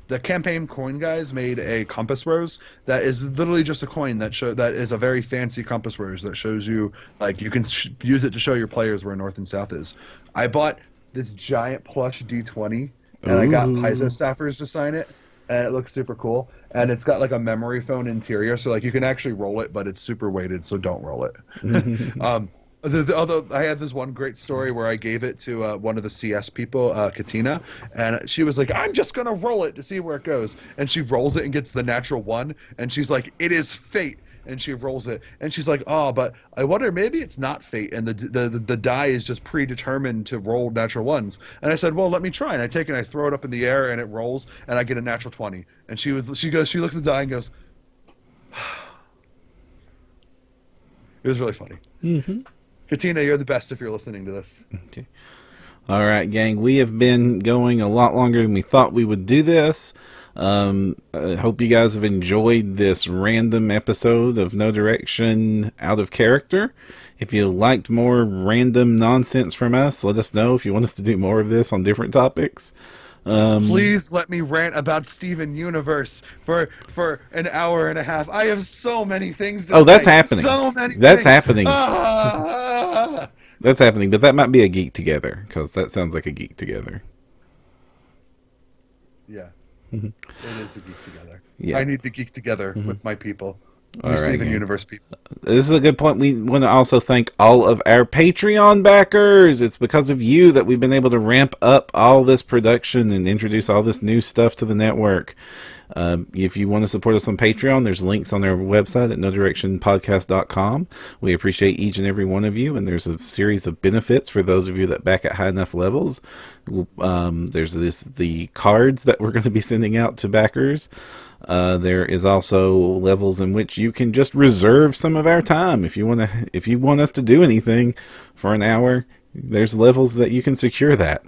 the campaign coin guys made a compass rose that is literally just a coin that is a very fancy compass rose that shows you, like, you can use it to show your players where north and south is. I bought this giant plush D20, and I got Paizo staffers to sign it, and it looks super cool. And it's got like a memory foam interior, so like you can actually roll it, but it's super weighted, so don't roll it. Although I had this one great story where I gave it to one of the CS people, Katina, and she was like, "I'm just gonna roll it to see where it goes," and she rolls it and gets the natural one, and she's like, "It is fate." And she rolls it, and she's like, "Oh, but I wonder, maybe it's not fate, and the die is just predetermined to roll natural ones." And I said, "Well, let me try." And I take it, and I throw it up in the air, and it rolls, and I get a natural 20. And she looks at the die and goes, it was really funny. Katina, you're the best if you're listening to this. Okay. All right, gang. We have been going a lot longer than we thought we would do this. I hope you guys have enjoyed this random episode of No Direction Out of Character. If you liked more random nonsense from us, let us know if you want us to do more of this on different topics. Please let me rant about Steven Universe for an hour and a half. I have so many things to say. That's happening. So many That's things. happening. That's happening, but that might be a Geek Together, because that sounds like a Geek Together. Yeah. It is a Geek Together. Yeah. I need to geek together with my people. All right, Steven Universe people. This is a good point. We want to also thank all of our Patreon backers. It's because of you that we've been able to ramp up all this production and introduce all this new stuff to the network. If you want to support us on Patreon, there's links on our website at nodirectionpodcast.com. We appreciate each and every one of you, and there's a series of benefits for those of you that back at high enough levels. There's the cards that we're going to be sending out to backers. There is also levels in which you can just reserve some of our time. If you want us to do anything for an hour, there's levels that you can secure that.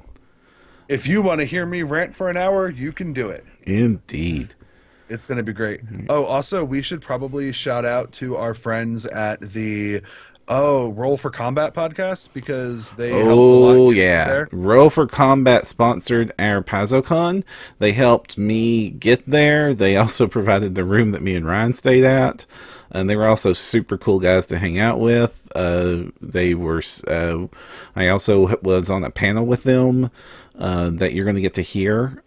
If you want to hear me rant for an hour, you can do it. Indeed. It's going to be great. Oh, also, we should probably shout out to our friends at the Oh, Roll for Combat podcast because they helped a lot Oh get me yeah, there. Roll for Combat sponsored our PaizoCon. They helped me get there. They also provided the room that me and Ryan stayed at, and they were also super cool guys to hang out with. They were. I also was on a panel with them that you're going to get to hear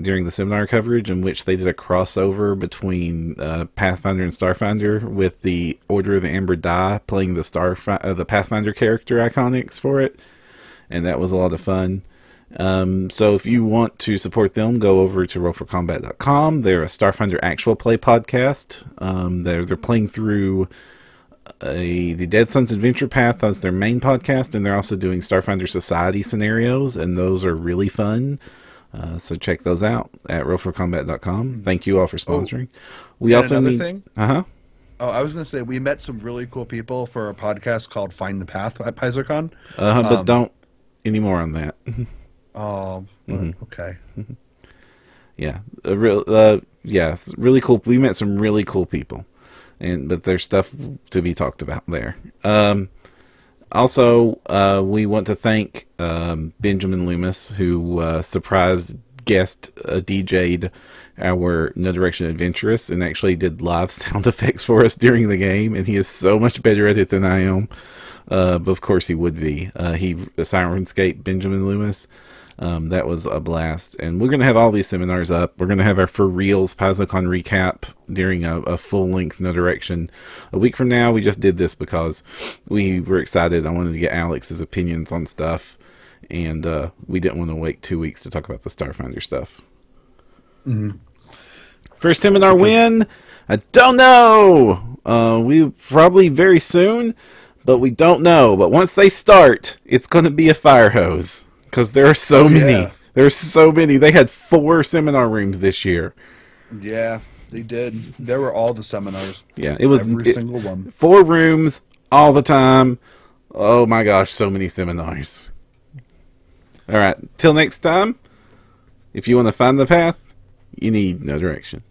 during the seminar coverage, in which they did a crossover between Pathfinder and Starfinder with the Order of the Amber Die playing the Pathfinder character iconics for it, and that was a lot of fun. So if you want to support them, go over to rollforcombat.com. They're a Starfinder actual play podcast. They're playing through the Dead Sun's Adventure Path as their main podcast, and they're also doing Starfinder Society scenarios, and those are really fun. So check those out at rollforcombat.com. Thank you all for sponsoring. We and also another need thing. Uh-huh. Oh, I was going to say we met some really cool people for a podcast called Find the Path at PaizoCon. But don't anymore on that. Oh, okay. Yeah, it's really cool. We met some really cool people, but there's stuff to be talked about there. Also, we want to thank Benjamin Loomis, who surprised guest DJ'd our No Direction Adventurous and actually did live sound effects for us during the game, and he is so much better at it than I am. But of course he would be. Sirenscape Benjamin Loomis. That was a blast, and we're going to have all these seminars up. We're going to have our For Reals PaizoCon recap during a full-length No Direction a week from now. We just did this because we were excited. I wanted to get Alex's opinions on stuff, and we didn't want to wait 2 weeks to talk about the Starfinder stuff. First seminar win? I don't know. We probably very soon, but we don't know. But once they start, it's going to be a fire hose. Because there are so many. Yeah. There's so many. They had 4 seminar rooms this year. Yeah, they did. There were all the seminars. Yeah, it was every single one. 4 rooms all the time. Oh my gosh, so many seminars. All right, till next time. If you want to find the path, you need No Direction.